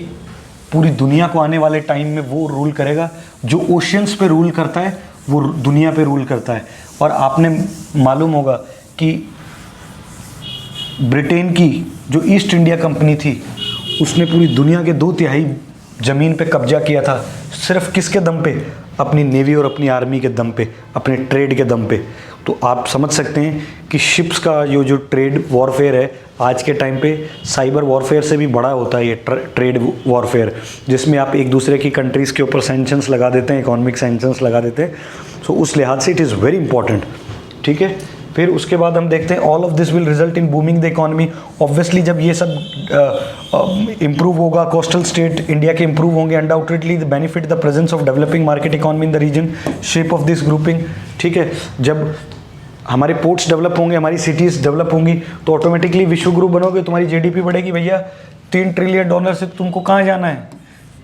पूरी दुनिया को आने वाले टाइम में वो रूल करेगा जो ओशियंस पे रूल करता है, वो दुनिया पे रूल करता है. और आपने मालूम होगा कि ब्रिटेन की जो ईस्ट इंडिया कंपनी थी उसने पूरी दुनिया के 2/3 ज़मीन पे कब्जा किया था. सिर्फ किसके दम पे? अपनी नेवी और अपनी आर्मी के दम पे, अपने ट्रेड के दम पे. तो आप समझ सकते हैं कि शिप्स का जो ट्रेड वॉरफेयर है आज के टाइम पे साइबर वॉरफेयर से भी बड़ा होता है ये ट्रेड वॉरफेयर, जिसमें आप एक दूसरे की कंट्रीज़ के ऊपर सैंक्शंस लगा देते हैं, इकोनॉमिक सैंक्शंस लगा देते हैं. सो उस लिहाज से इट इज़ वेरी इंपॉर्टेंट. ठीक है. फिर उसके बाद हम देखते हैं all of this will result in booming the economy. Obviously जब ये सब इम्प्रूव होगा, कोस्टल स्टेट इंडिया के इम्प्रूव होंगे, undoubtedly the benefit the presence of developing market economy in the region, shape of this grouping. ठीक है. जब हमारे पोर्ट्स डेवलप होंगे, हमारी सिटीज़ डेवलप होंगी, तो ऑटोमेटिकली विश्व गुरु बनोगे, तुम्हारी जीडीपी बढ़ेगी. भैया $3 ट्रिलियन से तुमको कहाँ जाना है?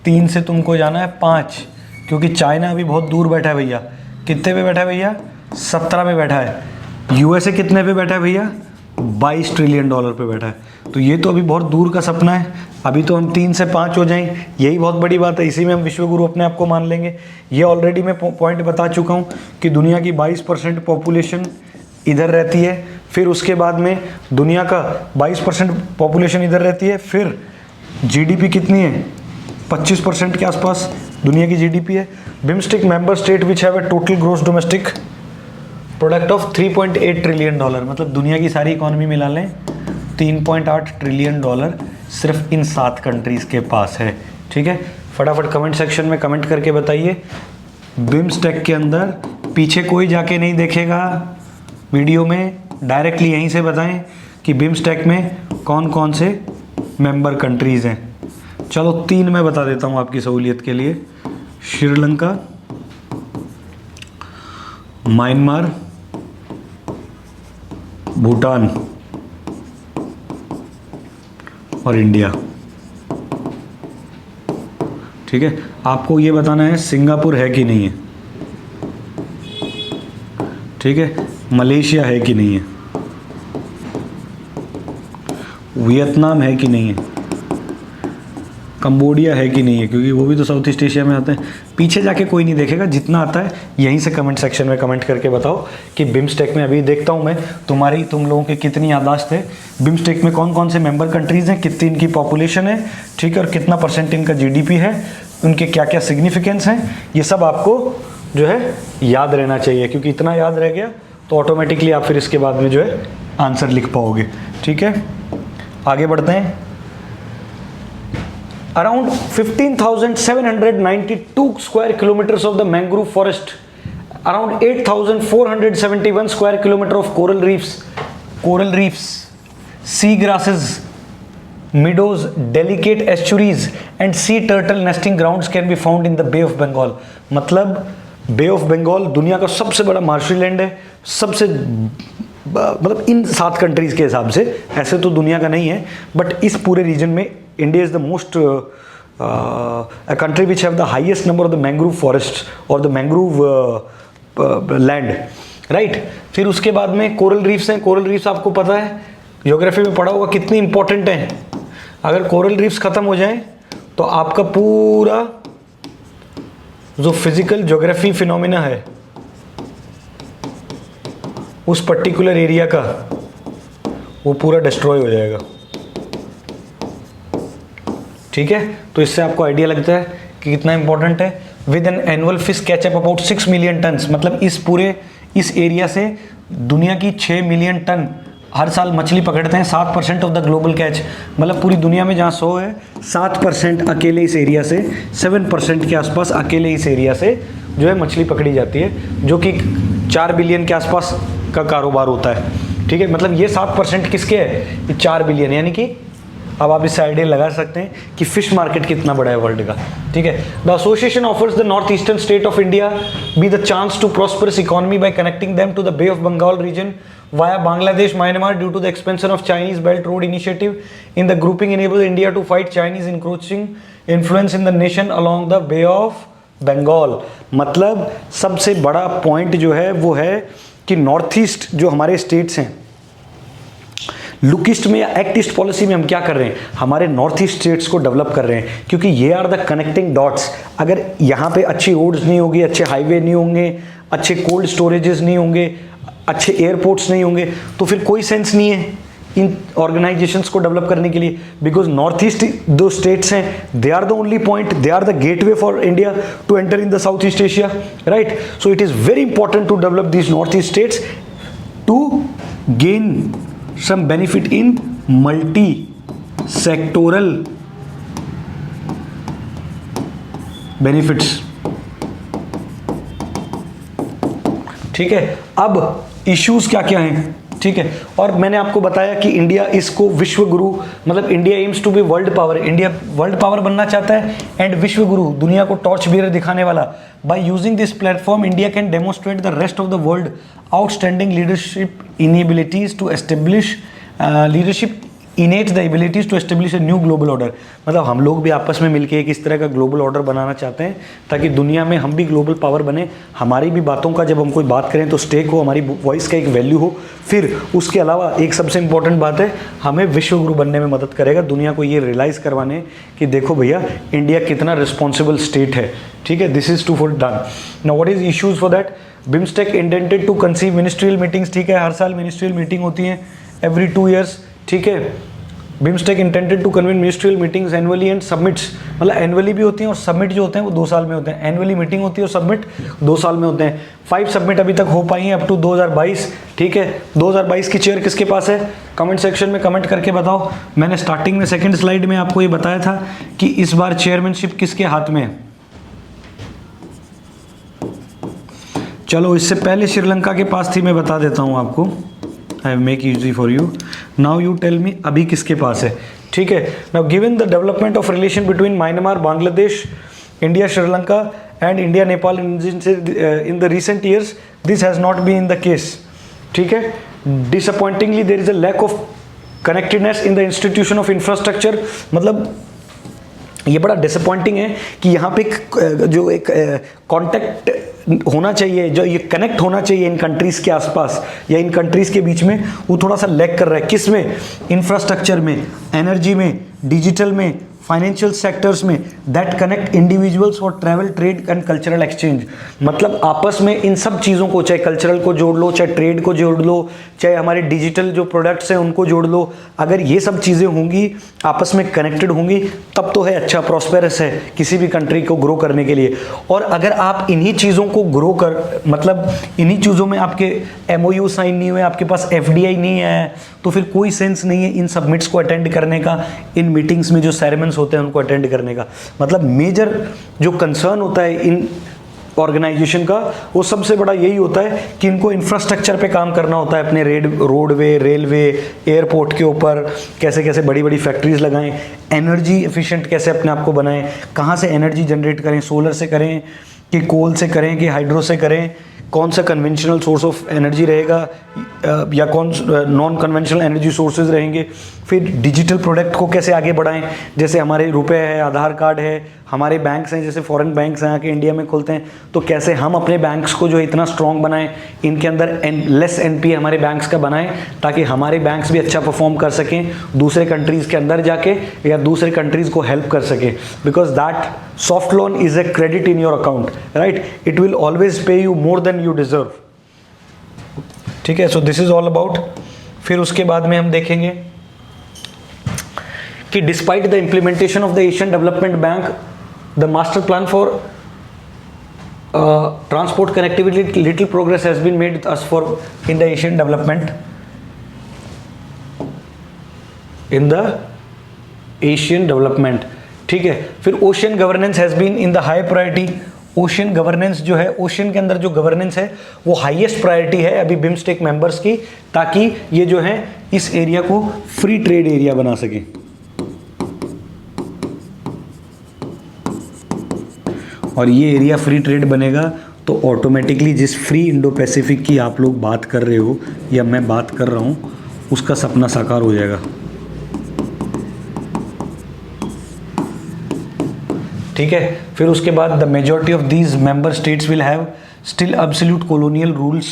3 से तुमको जाना है 5, क्योंकि चाइना अभी बहुत दूर बैठा है भैया. कितने पे बैठा है भैया? 17 पे बैठा है. यूएसए कितने पे बैठा है भैया? $22 ट्रिलियन पे बैठा है. तो ये तो अभी बहुत दूर का सपना है. अभी तो हम 3 से 5 हो जाएं, यही बहुत बड़ी बात है. इसी में हम विश्वगुरु अपने आप को मान लेंगे. ये ऑलरेडी मैं पॉइंट बता चुका हूँ कि दुनिया की 22% पॉपुलेशन इधर रहती है. फिर उसके बाद में दुनिया का 22% पॉपुलेशन इधर रहती है. फिर जीडीपी कितनी है? 25% के आसपास दुनिया की जीडीपी है. BIMSTEC member state which have a total gross domestic product of $3.8 trillion, मतलब दुनिया की सारी इकॉनमी मिला लें $3.8 ट्रिलियन सिर्फ इन 7 कंट्रीज़ के पास है. ठीक है. फटाफट कमेंट सेक्शन में कमेंट करके बताइए. बिम्स्टेक के अंदर पीछे कोई जाके नहीं देखेगा वीडियो में, डायरेक्टली यहीं से बताएं कि बिम्स्टेक में कौन कौन से मेंबर कंट्रीज़ हैं. चलो 3 मैं बता देता हूँ आपकी सहूलियत के लिए. श्रीलंका, म्यांमार, भूटान और इंडिया. ठीक है. आपको ये बताना है सिंगापुर है कि नहीं है. ठीक है. मलेशिया है कि नहीं है, वियतनाम है कि नहीं है, कंबोडिया है कि नहीं है, क्योंकि वो भी तो साउथ ईस्ट एशिया में आते हैं. पीछे जाके कोई नहीं देखेगा, जितना आता है यहीं से कमेंट सेक्शन में कमेंट करके बताओ कि बिम्स्टेक में, अभी देखता हूँ मैं तुम लोगों की कितनी याददाश्त है. बिम्स्टेक में कौन कौन से मेंबर कंट्रीज़ हैं, कितनी इनकी पॉपुलेशन है, ठीक है, और कितना % इनका जीडीपी है, उनके क्या क्या सिग्निफिकेंस हैं, ये सब आपको जो है याद रहना चाहिए. क्योंकि इतना याद रह गया तो ऑटोमेटिकली आप फिर इसके बाद में जो है आंसर लिख पाओगे. ठीक है. आगे बढ़ते हैं. Around 15,792 square kilometers of the mangrove forest, around 8,471 square kilometer of coral reefs, sea grasses, meadows, delicate estuaries and sea turtle nesting grounds can be found in the Bay of Bengal. मतलब बे ऑफ बंगाल दुनिया का सबसे बड़ा मार्शल लैंड है. सबसे मतलब इन 7 कंट्रीज़ के हिसाब से, ऐसे तो दुनिया का नहीं है, बट इस पूरे रीजन में India is the most a country which have the highest number of the mangrove forests or the mangrove land, right? फिर उसके बाद में कोरल रीफ्स हैं. कोरल रीफ्स आपको पता है, ज्योग्राफी में पढ़ा होगा कितनी इंपॉर्टेंट हैं. अगर कोरल रीफ्स खत्म हो जाएं तो आपका पूरा जो फिजिकल ज्योग्राफी फिनोमिना है उस पर्टिकुलर एरिया का, वो पूरा डिस्ट्रॉय हो जाएगा. ठीक है, तो इससे आपको आइडिया लगता है कि कितना इंपॉर्टेंट है. With an annual fish catch up about 6 million tons, मतलब इस एरिया से दुनिया की 6 मिलियन टन हर साल मछली पकड़ते हैं. 7% ऑफ द ग्लोबल कैच, मतलब पूरी दुनिया में जहाँ 100 है 7% अकेले इस एरिया से, 7% के आसपास अकेले इस एरिया से जो है मछली पकड़ी जाती है, जो कि 4 बिलियन के आसपास का कारोबार होता है. ठीक है, मतलब ये 7% किसके है, ये 4 बिलियन, यानी कि अब आप इससे आइडिया लगा सकते हैं कि फिश मार्केट कितना बड़ा है वर्ल्ड का. ठीक है, the association offers the North Eastern state of India be the chance to prosperous economy by connecting them to the Bay of Bengal region via Bangladesh, Myanmar due to the expansion of Chinese Belt Road Initiative. In the grouping enables India to fight Chinese encroaching influence in the nation along the Bay of Bengal. मतलब सबसे बड़ा पॉइंट जो है वो है कि नॉर्थ ईस्ट जो हमारे स्टेट्स हैं, लुक ईस्ट में या एक्ट ईस्ट पॉलिसी में हम क्या कर रहे हैं, हमारे नॉर्थ ईस्ट स्टेट्स को डेवलप कर रहे हैं, क्योंकि ये आर द कनेक्टिंग डॉट्स. अगर यहाँ पे अच्छी रोड्स नहीं होगी, अच्छे हाईवे नहीं होंगे, अच्छे कोल्ड स्टोरेजेस नहीं होंगे, अच्छे एयरपोर्ट्स नहीं होंगे, तो फिर कोई सेंस नहीं है इन ऑर्गेनाइजेशंस को डेवलप करने के लिए. बिकॉज नॉर्थ ईस्ट दो स्टेट्स हैं, they are the only point, they are the gateway for India to enter in the South east Asia, right? So it is very important to develop these North East states to gain some benefit in multi-sectoral benefits. ठीक है, अब इश्यूज क्या क्या हैं. ठीक है, और मैंने आपको बताया कि इंडिया इसको विश्व गुरु, मतलब India aims to be world power, India world power बनना चाहता है एंड विश्व गुरु, दुनिया को टॉर्च बियर दिखाने वाला. By using this platform India can demonstrate the rest of the world outstanding leadership inabilities to establish leadership innate the abilities to establish a new global order. मतलब हम लोग भी आपस में मिलकर एक इस तरह का ग्लोबल ऑर्डर बनाना चाहते हैं ताकि दुनिया में हम भी ग्लोबल पावर बने. हमारी भी बातों का जब हम कोई बात करें तो स्टेक हो, हमारी वॉइस का एक वैल्यू हो. फिर उसके अलावा एक सबसे इंपॉर्टेंट बात है, हमें विश्व गुरु बनने में मदद करेगा, दुनिया को ये रियलाइज़ करवाने कि देखो भैया इंडिया कितना रिस्पॉन्सिबल स्टेट है. ठीक है, this is to for done. Now what is issues for that? BIMSTEC intended to conceive ministerial meetings. ठीक है, हर साल मिनिस्ट्रियल मीटिंग होती है एवरी 2 years. ठीक है, BIMSTEC intended to convene ministerial meetings annually and submits, मतलब एनुअली भी होती हैं और सबमिट जो होते हैं वो 2 साल में होते हैं. एनुअली मीटिंग होती है और सबमिट 2 साल में होते हैं. 5 सबमिट अभी तक हो पाई हैं अप टू 2022. ठीक है, 2022 की चेयर किसके पास है? कमेंट सेक्शन में कमेंट करके बताओ. मैंने स्टार्टिंग में सेकंड स्लाइड में आपको ये बताया था कि इस बार चेयरमैनशिप किसके हाथ में है. चलो, इससे पहले श्रीलंका के पास थी, मैं बता देता हूँ आपको. I make easy for you. Now you tell me अभी किसके पास है. ठीक है, now given the development of relation between Myanmar, Bangladesh, India, Sri Lanka and India, Nepal in the recent years, this has not been the case. ठीक है, disappointingly there is a lack of connectedness in the institution of infrastructure. मतलब ये बड़ा डिसअपॉइंटिंग है कि यहाँ पे जो एक कांटेक्ट होना चाहिए, जो ये कनेक्ट होना चाहिए इन कंट्रीज़ के आसपास या इन कंट्रीज़ के बीच में, वो थोड़ा सा लैक कर रहा है. किस में? इंफ्रास्ट्रक्चर में, एनर्जी में, डिजिटल में, फाइनेंशियल सेक्टर्स में, that connect individuals for travel, trade and cultural exchange. मतलब आपस में इन सब चीज़ों को, चाहे कल्चरल को जोड़ लो, चाहे ट्रेड को जोड़ लो, चाहे हमारे डिजिटल जो प्रोडक्ट्स हैं उनको जोड़ लो. अगर ये सब चीज़ें होंगी, आपस में कनेक्टेड होंगी, तब तो है अच्छा, प्रॉस्पेरस है किसी भी कंट्री को ग्रो करने के लिए. और अगर आप इन्हीं चीज़ों को ग्रो कर, मतलब इन्हीं चीज़ों में आपके MOU साइन नहीं हुए, आपके पास FDI नहीं है, तो फिर कोई सेंस नहीं है इन सबमिट्स को अटेंड करने का, इन मीटिंग्स में जो सेरेमनीज होते हैं उनको अटेंड करने का. मतलब मेजर जो कंसर्न होता है इन ऑर्गेनाइजेशन का, वो सबसे बड़ा यही होता है कि इनको इंफ्रास्ट्रक्चर पे काम करना होता है, अपने रोडवे, रेलवे, एयरपोर्ट के ऊपर कैसे कैसे बड़ी बड़ी फैक्ट्रीज लगाएं, एनर्जी एफिशिएंट कैसे अपने आप को बनाएं, कहाँ से एनर्जी जनरेट करें, सोलर से करें कि कोल से करें कि हाइड्रो से करें कौन सा कन्वेंशनल सोर्स ऑफ एनर्जी रहेगा या कौन नॉन कन्वेंशनल एनर्जी सोर्सेज रहेंगे। फिर डिजिटल प्रोडक्ट को कैसे आगे बढ़ाएं, जैसे हमारे रुपए है, आधार कार्ड है, हमारे बैंक्स हैं, जैसे फॉरेन बैंक्स हैं आके इंडिया में खोलते हैं, तो कैसे हम अपने बैंक्स को जो है इतना स्ट्रॉन्ग बनाएं, इनके अंदर लेस एनपीए हमारे बैंक्स का बनाएं, ताकि हमारे बैंक्स भी अच्छा परफॉर्म कर सकें दूसरे कंट्रीज़ के अंदर जाके, या दूसरे कंट्रीज़ को हेल्प कर सकें। Because that soft loan is a credit in your account, right, it will always pay you more than you deserve. ठीक है, so this is all about. फिर उसके बाद में हम देखेंगे कि despite the implementation of the Asian Development Bank, the master plan for transport connectivity, little progress has been made as for in the Asian development, in the Asian development. ठीक है, फिर ocean governance has been in the high priority. Ocean governance जो है, ओशियन के अंदर जो गवर्नेंस है वो हाईएस्ट प्रायोरिटी है अभी बिम्स्टेक मेंबर्स की, ताकि ये जो है इस एरिया को फ्री ट्रेड एरिया बना सके। और ये एरिया फ्री ट्रेड बनेगा तो ऑटोमेटिकली जिस फ्री इंडो पैसिफिक की आप लोग बात कर रहे हो या मैं बात कर रहा हूँ, उसका सपना साकार हो जाएगा। ठीक है, फिर उसके बाद the majority of these member states will have still absolute colonial rules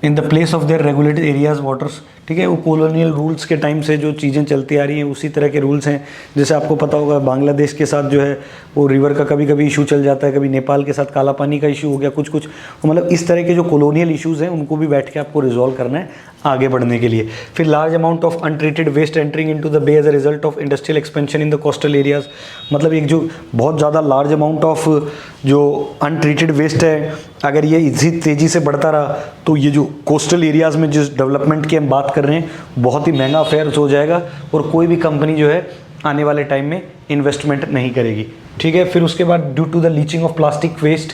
in the place of their regulated areas waters. ठीक है, वो कॉलोनियल रूल्स के टाइम से जो चीज़ें चलती आ रही हैं उसी तरह के रूल्स हैं। जैसे आपको पता होगा बांग्लादेश के साथ जो है वो रिवर का कभी कभी इशू चल जाता है, कभी नेपाल के साथ काला पानी का इशू हो गया, कुछ मतलब इस तरह के जो कॉलोनियल इशूज़ हैं उनको भी बैठ के आपको रिजॉल्व करना है आगे बढ़ने के लिए। फिर large amount of untreated waste entering into the bay as a result of industrial expansion in the coastal areas. मतलब एक जो बहुत ज़्यादा लार्ज अमाउंट ऑफ जो अनट्रीटेड वेस्ट है, अगर ये इसी तेज़ी से बढ़ता रहा तो ये जो कोस्टल एरियाज़ में जिस डेवलपमेंट की हम बात कर रहे हैं बहुत ही महंगा अफेयर हो जाएगा और कोई भी कंपनी जो है आने वाले टाइम में इन्वेस्टमेंट नहीं करेगी। ठीक है, फिर उसके बाद due to the leaching of plastic waste,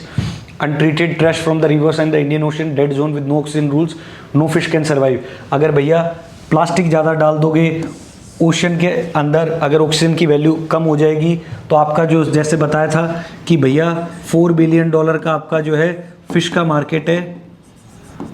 untreated trash from the rivers and the Indian Ocean, dead zone with no oxygen rules, no fish can survive. अगर भैया प्लास्टिक ज़्यादा डाल दोगे ओशन के अंदर, अगर ऑक्सीजन की वैल्यू कम हो जाएगी तो आपका जो जैसे बताया था कि भैया $4 बिलियन का आपका जो है फिश का मार्केट है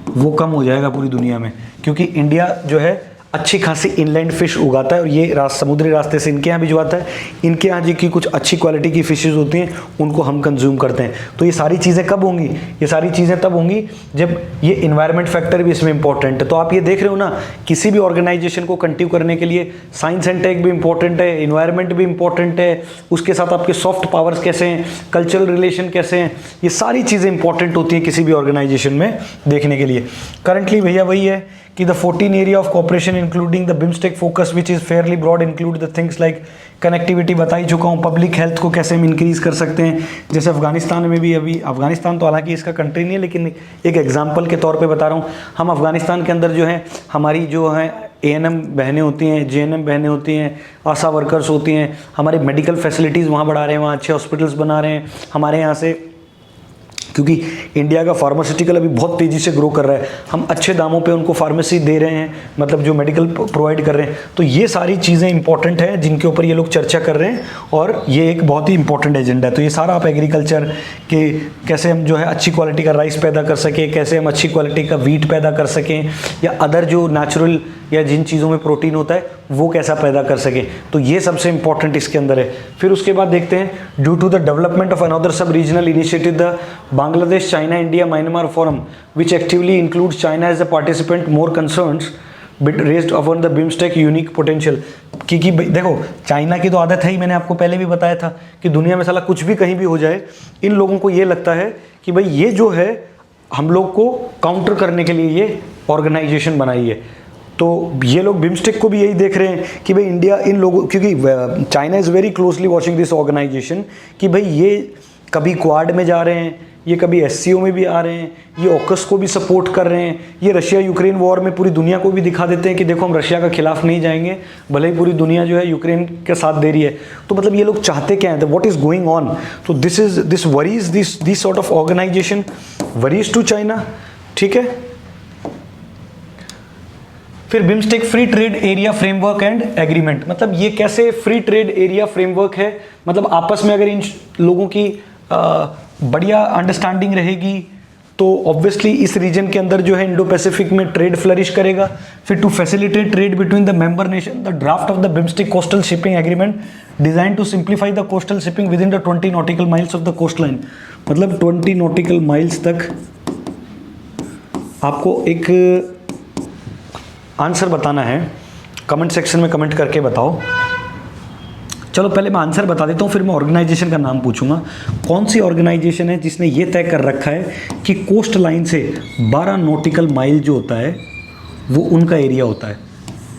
वो कम हो जाएगा पूरी दुनिया में, क्योंकि इंडिया जो है अच्छी खासी इनलैंड फिश उगाता है और ये समुद्री रास्ते से इनके यहाँ भी जो आता है, इनके यहाँ जी की कुछ अच्छी क्वालिटी की फिशेज होती हैं उनको हम कंज्यूम करते हैं। तो ये सारी चीज़ें कब होंगी? ये सारी चीज़ें तब होंगी जब ये इन्वायरमेंट फैक्टर भी इसमें इंपॉर्टेंट है। तो आप ये देख रहे हो ना, किसी भी ऑर्गेनाइजेशन को कंटिन्यू करने के लिए साइंस एंड टेक भी इंपॉर्टेंट है, इन्वायरमेंट भी इंपॉर्टेंट है, उसके साथ आपके सॉफ्ट पावर्स कैसे हैं, कल्चरल रिलेशन कैसे हैं, ये सारी चीज़ें इंपॉर्टेंट होती हैं किसी भी ऑर्गेनाइजेशन में देखने के लिए। करंटली भैया वही है कि the 14 area of cooperation including the BIMSTEC focus which is fairly broad include the things like connectivity, बता ही चुका हूँ, पब्लिक हेल्थ को कैसे हम इंक्रीज़ कर सकते हैं। जैसे अफगानिस्तान में भी, अभी अफगानिस्तान तो हालांकि इसका कंट्री नहीं है लेकिन एक एग्जांपल के तौर पे बता रहा हूँ, हम अफगानिस्तान के अंदर जो है हमारी जो है ANM बहनें होती हैं, JNM बहनें होती हैं, आशा वर्कर्स होती हैं, हमारे मेडिकल फैसिलिटीज़ वहाँ बढ़ा रहे हैं, वहाँ अच्छे हॉस्पिटल्स बना रहे हैं हमारे यहाँ से, क्योंकि इंडिया का फार्मास्यूटिकल अभी बहुत तेज़ी से ग्रो कर रहा है, हम अच्छे दामों पे उनको फार्मेसी दे रहे हैं, मतलब जो मेडिकल प्रोवाइड कर रहे हैं। तो ये सारी चीज़ें इंपॉर्टेंट है जिनके ऊपर ये लोग चर्चा कर रहे हैं और ये एक बहुत ही इंपॉर्टेंट एजेंडा है। तो ये सारा आप एग्रीकल्चर के कैसे हम जो है अच्छी क्वालिटी का राइस पैदा कर सकें, कैसे हम अच्छी क्वालिटी का वीट पैदा कर सकें, या अदर जो नेचुरल या जिन चीज़ों में प्रोटीन होता है वो कैसा पैदा कर सके, तो ये सबसे इंपॉर्टेंट इसके अंदर है। फिर उसके बाद देखते हैं, due to the development of another sub regional initiative the Bangladesh China India Myanmar forum which actively includes China as a participant, more concerns bit raised upon the BIMSTEC unique potential. क्योंकि देखो चाइना की तो आदत है ही, मैंने आपको पहले भी बताया था कि दुनिया में साला कुछ भी कहीं भी हो जाए, इन लोगों को ये लगता है कि भाई ये जो है हम लोग को काउंटर करने के लिए ये ऑर्गेनाइजेशन बनाई है। तो ये लोग बिम्स्टेक को भी यही देख रहे हैं कि भाई इंडिया इन लोगों, क्योंकि China is very closely watching this organization, कि भाई ये कभी क्वाड में जा रहे हैं, ये कभी SCO में भी आ रहे हैं, ये ऑकस को भी सपोर्ट कर रहे हैं, ये रशिया यूक्रेन वॉर में पूरी दुनिया को भी दिखा देते हैं कि देखो हम रशिया का खिलाफ नहीं जाएंगे, भले ही पूरी दुनिया जो है यूक्रेन के साथ दे रही है। तो मतलब ये लोग चाहते क्या हैं, व्हाट इज़ गोइंग ऑन। तो this worries this sort of organization worries to China. ठीक है, फिर BIMSTEC free trade area framework and agreement, मतलब ये कैसे फ्री ट्रेड एरिया फ्रेमवर्क है, मतलब आपस में अगर इन लोगों की बढ़िया अंडरस्टैंडिंग रहेगी तो ऑब्वियसली इस रीजन के अंदर जो है इंडो पैसिफिक में ट्रेड फ्लरिश करेगा। फिर to facilitate trade between the member nation, the draft of the BIMSTEC coastal shipping agreement design to simplify the coastal shipping within the 20 nautical miles of the coast line. मतलब 20 नॉटिकल माइल्स तक आपको एक आंसर बताना है, कमेंट सेक्शन में कमेंट करके बताओ। चलो पहले मैं आंसर बता देता हूँ, फिर मैं ऑर्गेनाइजेशन का नाम पूछूंगा। कौन सी ऑर्गेनाइजेशन है जिसने ये तय कर रखा है कि कोस्ट लाइन से 12 नॉटिकल माइल जो होता है वो उनका एरिया होता है,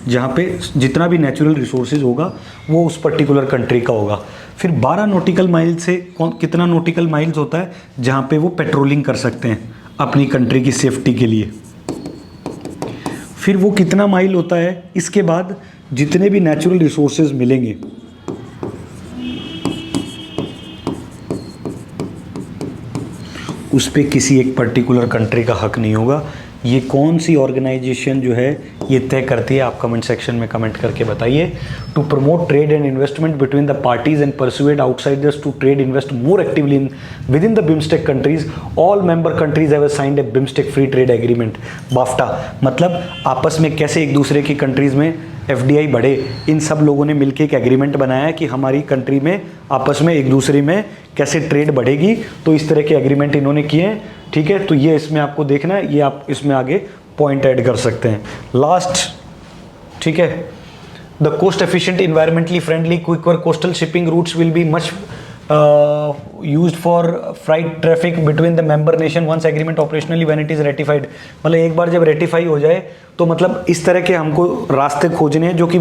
जहाँ पे जितना भी नेचुरल रिसोर्सेज होगा वो उस पर्टिकुलर कंट्री का होगा। फिर 12 नॉटिकल माइल से कितना नॉटिकल माइल्स होता है जहाँ पे वो पेट्रोलिंग कर सकते हैं अपनी कंट्री की सेफ्टी के लिए। फिर वो कितना माइल होता है, इसके बाद जितने भी नेचुरल रिसोर्सेज मिलेंगे उस पे किसी एक पर्टिकुलर कंट्री का हक नहीं होगा। ये कौन सी ऑर्गेनाइजेशन जो है ये तय करती है, आप कमेंट सेक्शन में कमेंट करके बताइए। To promote trade and investment between the parties and persuade outsiders to trade invest more actively in within the BIMSTEC countries, all member countries have signed a BIMSTEC free trade agreement बाफ्टा। मतलब आपस में कैसे एक दूसरे की कंट्रीज में FDI बढ़े, इन सब लोगों ने मिलकर एक एग्रीमेंट बनाया है कि हमारी कंट्री में आपस में एक दूसरे में कैसे ट्रेड बढ़ेगी। तो इस तरह के एग्रीमेंट इन्होंने किए हैं, ठीक है। तो ये इसमें आपको देखना है, ये आप इसमें आगे पॉइंट ऐड कर सकते हैं। लास्ट, ठीक है, the cost efficient environmentally friendly quicker coastal shipping routes will be much used for freight traffic between the member nation once agreement operationally when it is ratified। मतलब एक बार जब रेटिफाई हो जाए तो मतलब इस तरह के हमको रास्ते खोजने हैं जो कि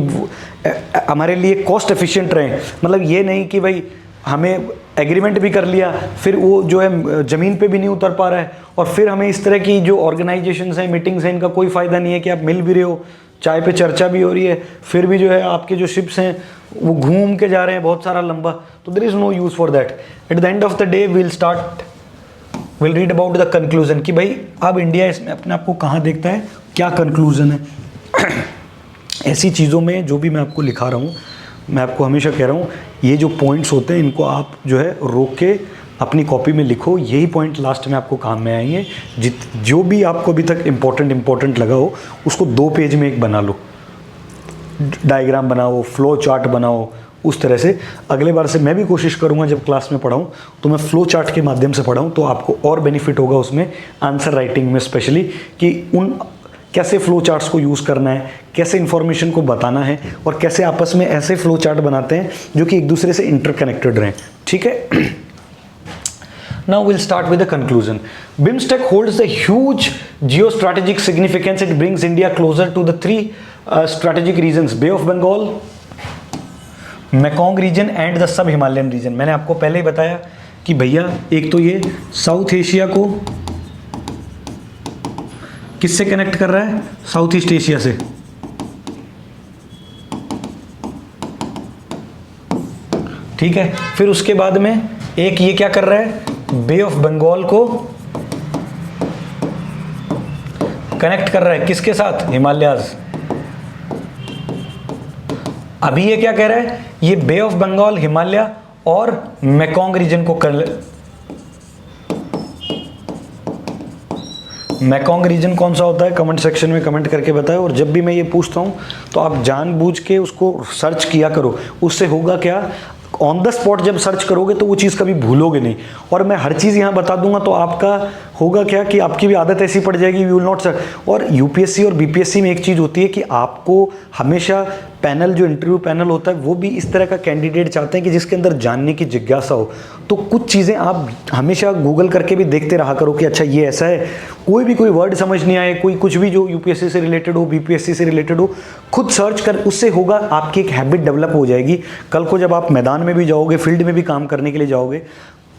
हमारे लिए कॉस्ट एफिशिएंट रहें। मतलब ये नहीं कि भाई हमें एग्रीमेंट भी कर लिया फिर वो जो है ज़मीन पे भी नहीं उतर पा रहा है, और फिर हमें इस तरह की जो ऑर्गेनाइजेशंस हैं, मीटिंग्स हैं, इनका कोई फ़ायदा नहीं है कि आप मिल भी रहे हो, चाय पे चर्चा भी हो रही है, फिर भी जो है आपके जो शिप्स हैं वो घूम के जा रहे हैं बहुत सारा लंबा। तो there is no use for that. At the end of the day will read about the conclusion कि भाई अब इंडिया इसमें अपने आप को कहाँ देखता है, क्या कंक्लूजन है। ऐसी चीज़ों में जो भी मैं आपको लिखा रहा हूँ, मैं आपको हमेशा कह रहा हूँ ये जो पॉइंट्स होते हैं इनको आप जो है रोक के अपनी कॉपी में लिखो। यही पॉइंट लास्ट में आपको काम में आएंगे। जो भी आपको अभी तक इम्पोर्टेंट लगा हो उसको 2 पेज में एक बना लो, डायग्राम बनाओ, फ्लो चार्ट बनाओ। उस तरह से अगले बार से मैं भी कोशिश करूंगा जब क्लास में पढ़ाऊँ तो मैं फ्लो चार्ट के माध्यम से पढ़ाऊँ, तो आपको और बेनिफिट होगा उसमें आंसर राइटिंग में स्पेशली, कि उन कैसे फ्लो चार्ट्स को यूज़ करना है, कैसे इन्फॉर्मेशन को बताना है, और कैसे आपस में ऐसे फ्लो चार्ट बनाते हैं जो कि एक दूसरे से इंटरकनेक्टेड रहें, ठीक है। Now we'll start with the conclusion. BIMSTEC holds the huge geostrategic significance. It brings India closer to the 3 strategic regions: Bay of Bengal, Mekong region and the Sub-Himalayan region। मैंने आपको पहले ही बताया कि भैया एक तो ये साउथ एशिया को किससे कनेक्ट कर रहा है, साउथ ईस्ट एशिया से। ठीक है, फिर उसके बाद में एक ये क्या कर रहा है, बे ऑफ बंगाल को कनेक्ट कर रहा है किसके साथ, हिमालयाज। अभी ये क्या कह रहा है, ये बे ऑफ बंगाल, हिमालय और मेकोंग रीजन को मेकोंग रीजन कौन सा होता है, कमेंट सेक्शन में कमेंट करके बताएं। और जब भी मैं ये पूछता हूं तो आप जानबूझ के उसको सर्च किया करो। उससे होगा क्या, ऑन द स्पॉट जब सर्च करोगे तो वो चीज़ कभी भूलोगे नहीं। और मैं हर चीज़ यहाँ बता दूंगा तो आपका होगा क्या कि आपकी भी आदत ऐसी पड़ जाएगी, यू विल नॉट सर्च। और यूपीएससी और बीपीएससी में एक चीज़ होती है कि आपको हमेशा पैनल, जो इंटरव्यू पैनल होता है, वो भी इस तरह का कैंडिडेट चाहते हैं कि जिसके अंदर जानने की जिज्ञासा हो। तो कुछ चीज़ें आप हमेशा गूगल करके भी देखते रहा करो कि अच्छा ये ऐसा है। कोई वर्ड समझ नहीं आए, कोई कुछ भी जो यूपीएससी से रिलेटेड हो, बीपीएससी से रिलेटेड हो, खुद सर्च कर। उससे होगा आपकी एक हैबिट डेवलप हो जाएगी। कल को जब आप मैदान में भी जाओगे, फील्ड में भी काम करने के लिए जाओगे,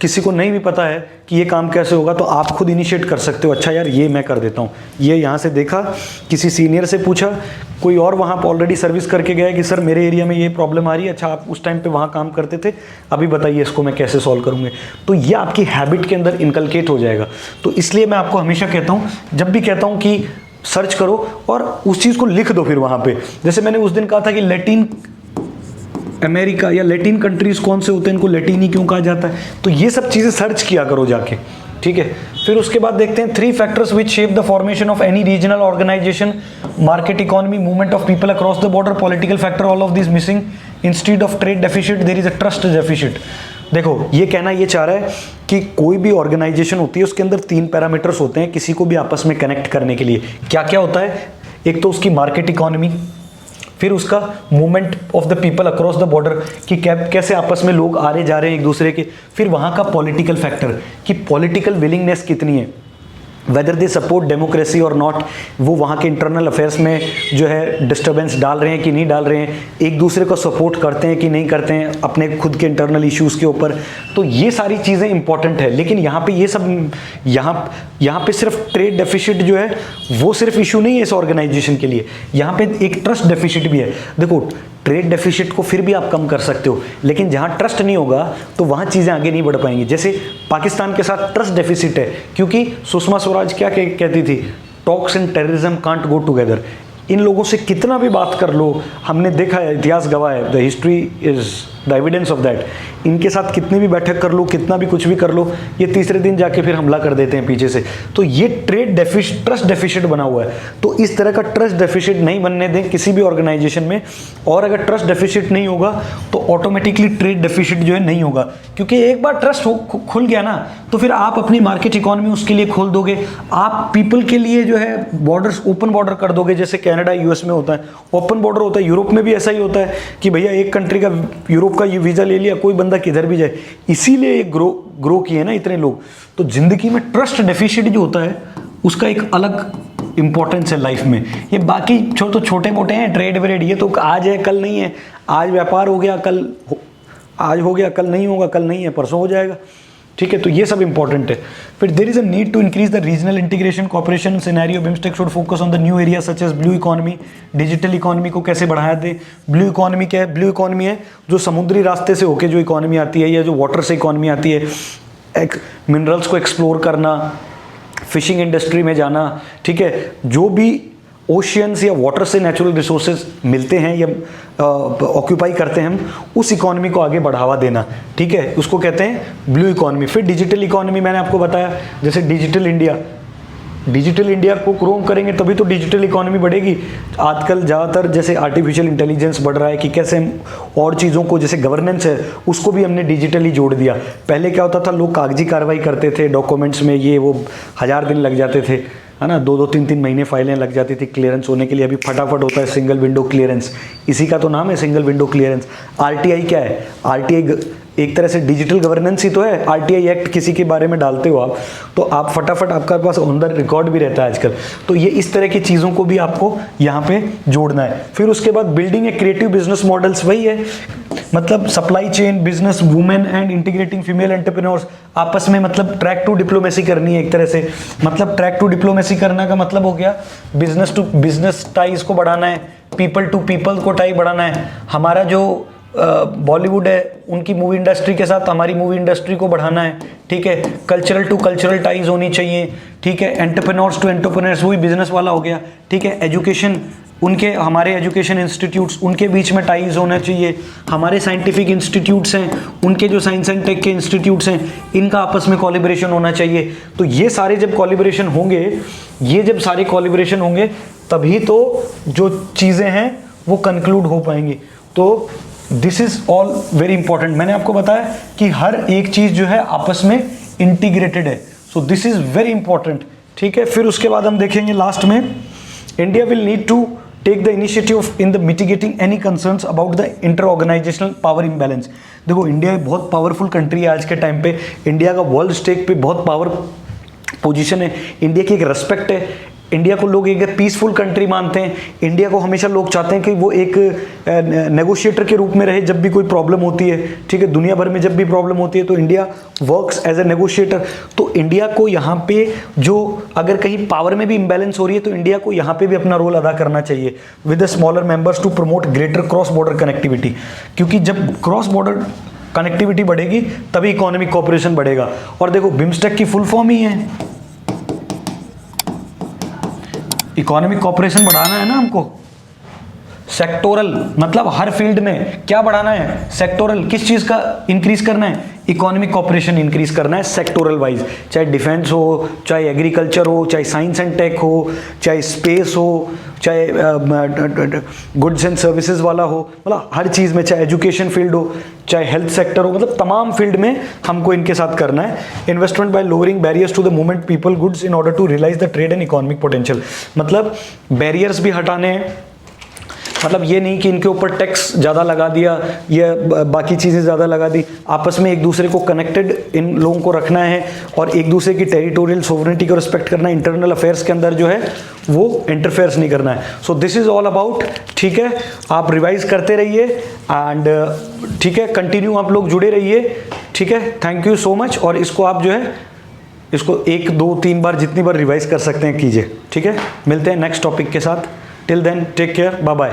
किसी को नहीं भी पता है कि ये काम कैसे होगा, तो आप खुद इनिशिएट कर सकते हो। अच्छा यार ये मैं कर देता हूँ, ये यहाँ से देखा, किसी सीनियर से पूछा, कोई और वहाँ पर ऑलरेडी सर्विस करके गया है कि सर मेरे एरिया में ये प्रॉब्लम आ रही है, अच्छा आप उस टाइम पे वहाँ काम करते थे, अभी बताइए इसको मैं कैसे सॉल्व करूँगे। तो ये आपकी हैबिट के अंदर इनकलकेट हो जाएगा। तो इसलिए मैं आपको हमेशा कहता हूँ, जब भी कहता हूँ कि सर्च करो और उस चीज़ को लिख दो फिर वहाँ पर। जैसे मैंने उस दिन कहा था कि लैटिन अमेरिका या लैटिन कंट्रीज़ कौन से होते हैं, इनको लैटिनी क्यों कहा जाता है, तो ये सब चीज़ें सर्च किया करो जाके। ठीक है। फिर उसके बाद देखते हैं 3 factors which shape the formation of any regional organisation, market economy, movement of people across the border, political factor, all of this missing. Instead of trade deficit there is a trust deficit. देखो ये कहना ये चाह रहा है कि कोई भी ऑर्गेनाइजेशन होती है उसके अंदर 3 पैरामीटर्स होते हैं किसी को भी आपस में कनेक्ट करने के लिए। क्या क्या होता है? एक तो उसकी मार्केट इकोनॉमी, फिर उसका movement of the people across the border कि कैसे आपस में लोग आ रहे जा रहे हैं एक दूसरे के, फिर वहाँ का पॉलिटिकल फैक्टर कि पॉलिटिकल विलिंगनेस कितनी है, वेदर दे सपोर्ट डेमोक्रेसी और नॉट, वो वहाँ के इंटरनल अफेयर्स में जो है डिस्टर्बेंस डाल रहे हैं कि नहीं डाल रहे हैं, एक दूसरे को सपोर्ट करते हैं कि नहीं करते हैं अपने खुद के इंटरनल इश्यूज़ के ऊपर। तो ये सारी चीज़ें इंपॉर्टेंट है। लेकिन यहाँ पे ये सब यहाँ पे सिर्फ ट्रेड डेफिसिट जो है वो सिर्फ इशू नहीं है इस ऑर्गेनाइजेशन के लिए, यहाँ पे एक ट्रस्ट डेफिसिट भी है। देखो ट्रेड डेफिसिट को फिर भी आप कम कर सकते हो, लेकिन जहाँ ट्रस्ट नहीं होगा तो वहाँ चीज़ें आगे नहीं बढ़ पाएंगी। जैसे पाकिस्तान के साथ ट्रस्ट डेफिसिट है क्योंकि सुषमा स्वराज क्या कहती थी, talks and terrorism can't go together. इन लोगों से कितना भी बात कर लो, हमने देखा है, इतिहास गवाह है, the history is the evidence of that. इनके साथ कितनी भी बैठक कर लो, कितना भी कुछ भी कर लो, ये तीसरे दिन जाके फिर हमला कर देते हैं पीछे से। तो ये ट्रस्ट डेफिसिट बना हुआ है। तो इस तरह का ट्रस्ट डेफिसिट नहीं बनने दें किसी भी ऑर्गेनाइजेशन में। और अगर ट्रस्ट डेफिसिट नहीं होगा तो ऑटोमेटिकली ट्रेड डेफिसिट जो है नहीं होगा, क्योंकि एक बार ट्रस्ट खुल गया ना तो फिर आप अपनी मार्केट इकोनॉमी उसके लिए खोल दोगे, आप पीपल के लिए जो है बॉर्डर्स ओपन बॉर्डर कर दोगे, जैसे कनाडा यूएस में होता है ओपन बॉर्डर होता है। यूरोप में भी ऐसा ही होता है कि भैया एक कंट्री का यूरोप का ये वीज़ा ले लिया, कोई बंदा किधर भी जाए, इसीलिए ये ग्रो किए ना इतने लोग। तो जिंदगी में ट्रस्ट डेफिसिट जो होता है उसका एक अलग इंपॉर्टेंस है लाइफ में। ये बाकी तो छोटे मोटे हैं, ट्रेड व्रेड ये तो आज है कल नहीं है, आज व्यापार हो गया कल आज हो गया कल नहीं होगा, कल नहीं है परसों हो जाएगा, ठीक है। तो ये सब इंपॉर्टेंट है। फिर there is a need to increase the regional integration cooperation scenario. BIMSTEC should focus on the new area such as blue economy. Digital economy को कैसे बढ़ाया दे। ब्लू इकोनॉमी क्या है? ब्लू इकोनॉमी है जो समुद्री रास्ते से होके जो इकोनॉमी आती है या जो वाटर से इकोनॉमी आती है, एक मिनरल्स को एक्सप्लोर करना, फिशिंग इंडस्ट्री में जाना, ठीक है। जो भी ओशियंस या वाटर से नेचुरल रिसोर्सेज मिलते हैं या ऑक्यूपाई करते हैं हम, उस इकोनॉमी को आगे बढ़ावा देना, ठीक है, उसको कहते हैं ब्लू इकोनॉमी। फिर डिजिटल इकोनॉमी मैंने आपको बताया, जैसे डिजिटल इंडिया को ग्रो करेंगे तभी तो डिजिटल इकोनॉमी बढ़ेगी। आजकल ज़्यादातर जैसे आर्टिफिशियल इंटेलिजेंस बढ़ रहा है कि कैसे हम और चीज़ों को, जैसे गवर्नेंस है उसको भी हमने डिजिटली जोड़ दिया। पहले क्या होता था, लोग कागजी कार्रवाई करते थे, डॉक्यूमेंट्स में ये वो 1000 दिन लग जाते थे, है ना, 2-2 3-3 महीने फाइलें लग जाती थी क्लियरेंस होने के लिए। अभी फटाफट होता है सिंगल विंडो क्लियरेंस, इसी का तो नाम है सिंगल विंडो क्लियरेंस। आरटीआई क्या है? आरटीआई एक तरह से डिजिटल गवर्नेंस ही तो है। आरटीआई एक्ट किसी के बारे में डालते हो आप तो आप फटाफट आपका पास ऑन द रिकॉर्ड भी रहता है आजकल। तो ये इस तरह की चीज़ों को भी आपको यहाँ पे जोड़ना है। फिर उसके बाद building a creative business models, वही है मतलब supply chain business, women and integrating female entrepreneurs आपस में, मतलब ट्रैक टू डिप्लोमेसी करनी है एक तरह से। मतलब ट्रैक टू डिप्लोमेसी करना का मतलब हो गया बिजनेस टू बिजनेस टाइज को बढ़ाना है, पीपल टू पीपल को टाई बढ़ाना है। हमारा जो बॉलीवुड है उनकी मूवी इंडस्ट्री के साथ हमारी मूवी इंडस्ट्री को बढ़ाना है, ठीक है। कल्चरल टू कल्चरल टाइज होनी चाहिए, ठीक है। एंटरप्रेन्योर्स टू एंटरप्रेन्योर्स, वही बिजनेस वाला हो गया, ठीक है। एजुकेशन, उनके हमारे एजुकेशन इंस्टीट्यूट्स उनके बीच में टाइज होना चाहिए। हमारे साइंटिफिक इंस्टीट्यूट्स हैं उनके जो साइंस एंड टेक के इंस्टीट्यूट्स हैं इनका आपस में कोलैबोरेशन होना चाहिए। तो ये सारे जब कोलैबोरेशन होंगे, तभी तो जो चीज़ें हैं वो कंक्लूड हो पाएंगी। तो this is all very important. मैंने आपको बताया कि हर एक चीज़ जो है आपस में इंटीग्रेटेड है, so this is very important, ठीक है। फिर उसके बाद हम देखेंगे लास्ट में, India will need to take the initiative in the mitigating any concerns about the inter organisational power imbalance. देखो इंडिया एक बहुत पावरफुल कंट्री है आज के टाइम पे, इंडिया का वर्ल्ड स्टेक पे बहुत पावर पोजीशन है, इंडिया की एक रेस्पेक्ट है, इंडिया को लोग एक पीसफुल कंट्री मानते हैं। इंडिया को हमेशा लोग चाहते हैं कि वो एक नेगोशिएटर के रूप में रहे जब भी कोई प्रॉब्लम होती है, ठीक है। दुनिया भर में जब भी प्रॉब्लम होती है तो India works as a negotiator. तो इंडिया को यहाँ पे जो अगर कहीं पावर में भी इम्बैलेंस हो रही है तो इंडिया को यहाँ पे भी अपना रोल अदा करना चाहिए with the smaller members to promote greater cross border connectivity, क्योंकि जब क्रॉस बॉर्डर कनेक्टिविटी बढ़ेगी तभी इकोनॉमिक कोऑपरेशन बढ़ेगा। और देखो बिम्स्टेक की फुल फॉर्म ही है, इकोनॉमिक कोऑपरेशन बढ़ाना है ना हमको। सेक्टोरल मतलब हर फील्ड में क्या बढ़ाना है, सेक्टोरल किस चीज़ का इंक्रीज करना है, इकोनॉमिक कॉपरेशन इंक्रीज करना है सेक्टोरल वाइज, चाहे डिफेंस हो, चाहे एग्रीकल्चर हो, चाहे साइंस एंड टेक हो, चाहे स्पेस हो, चाहे गुड्स एंड सर्विसेज वाला हो, मतलब हर चीज़ में, चाहे एजुकेशन फील्ड हो, चाहे हेल्थ सेक्टर हो, मतलब तमाम फील्ड में हमको इनके साथ करना है। Investment by lowering barriers to the movement people goods in order to realise the trade and economic potential, मतलब बैरियर्स भी हटाने हैं, मतलब ये नहीं कि इनके ऊपर टैक्स ज़्यादा लगा दिया या बाकी चीज़ें ज़्यादा लगा दी, आपस में एक दूसरे को कनेक्टेड इन लोगों को रखना है और एक दूसरे की टेरिटोरियल सोवरेनिटी को रिस्पेक्ट करना है, इंटरनल अफेयर्स के अंदर जो है वो इंटरफेयर्स नहीं करना है। So this is all about, ठीक है, आप रिवाइज करते रहिए एंड ठीक है, कंटिन्यू आप लोग जुड़े रहिए, ठीक है, थैंक यू सो मच। और इसको आप जो है इसको 1, 2, 3 बार जितनी बार रिवाइज कर सकते हैं कीजिए, ठीक है। मिलते हैं नेक्स्ट टॉपिक के साथ, till then take care, bye bye.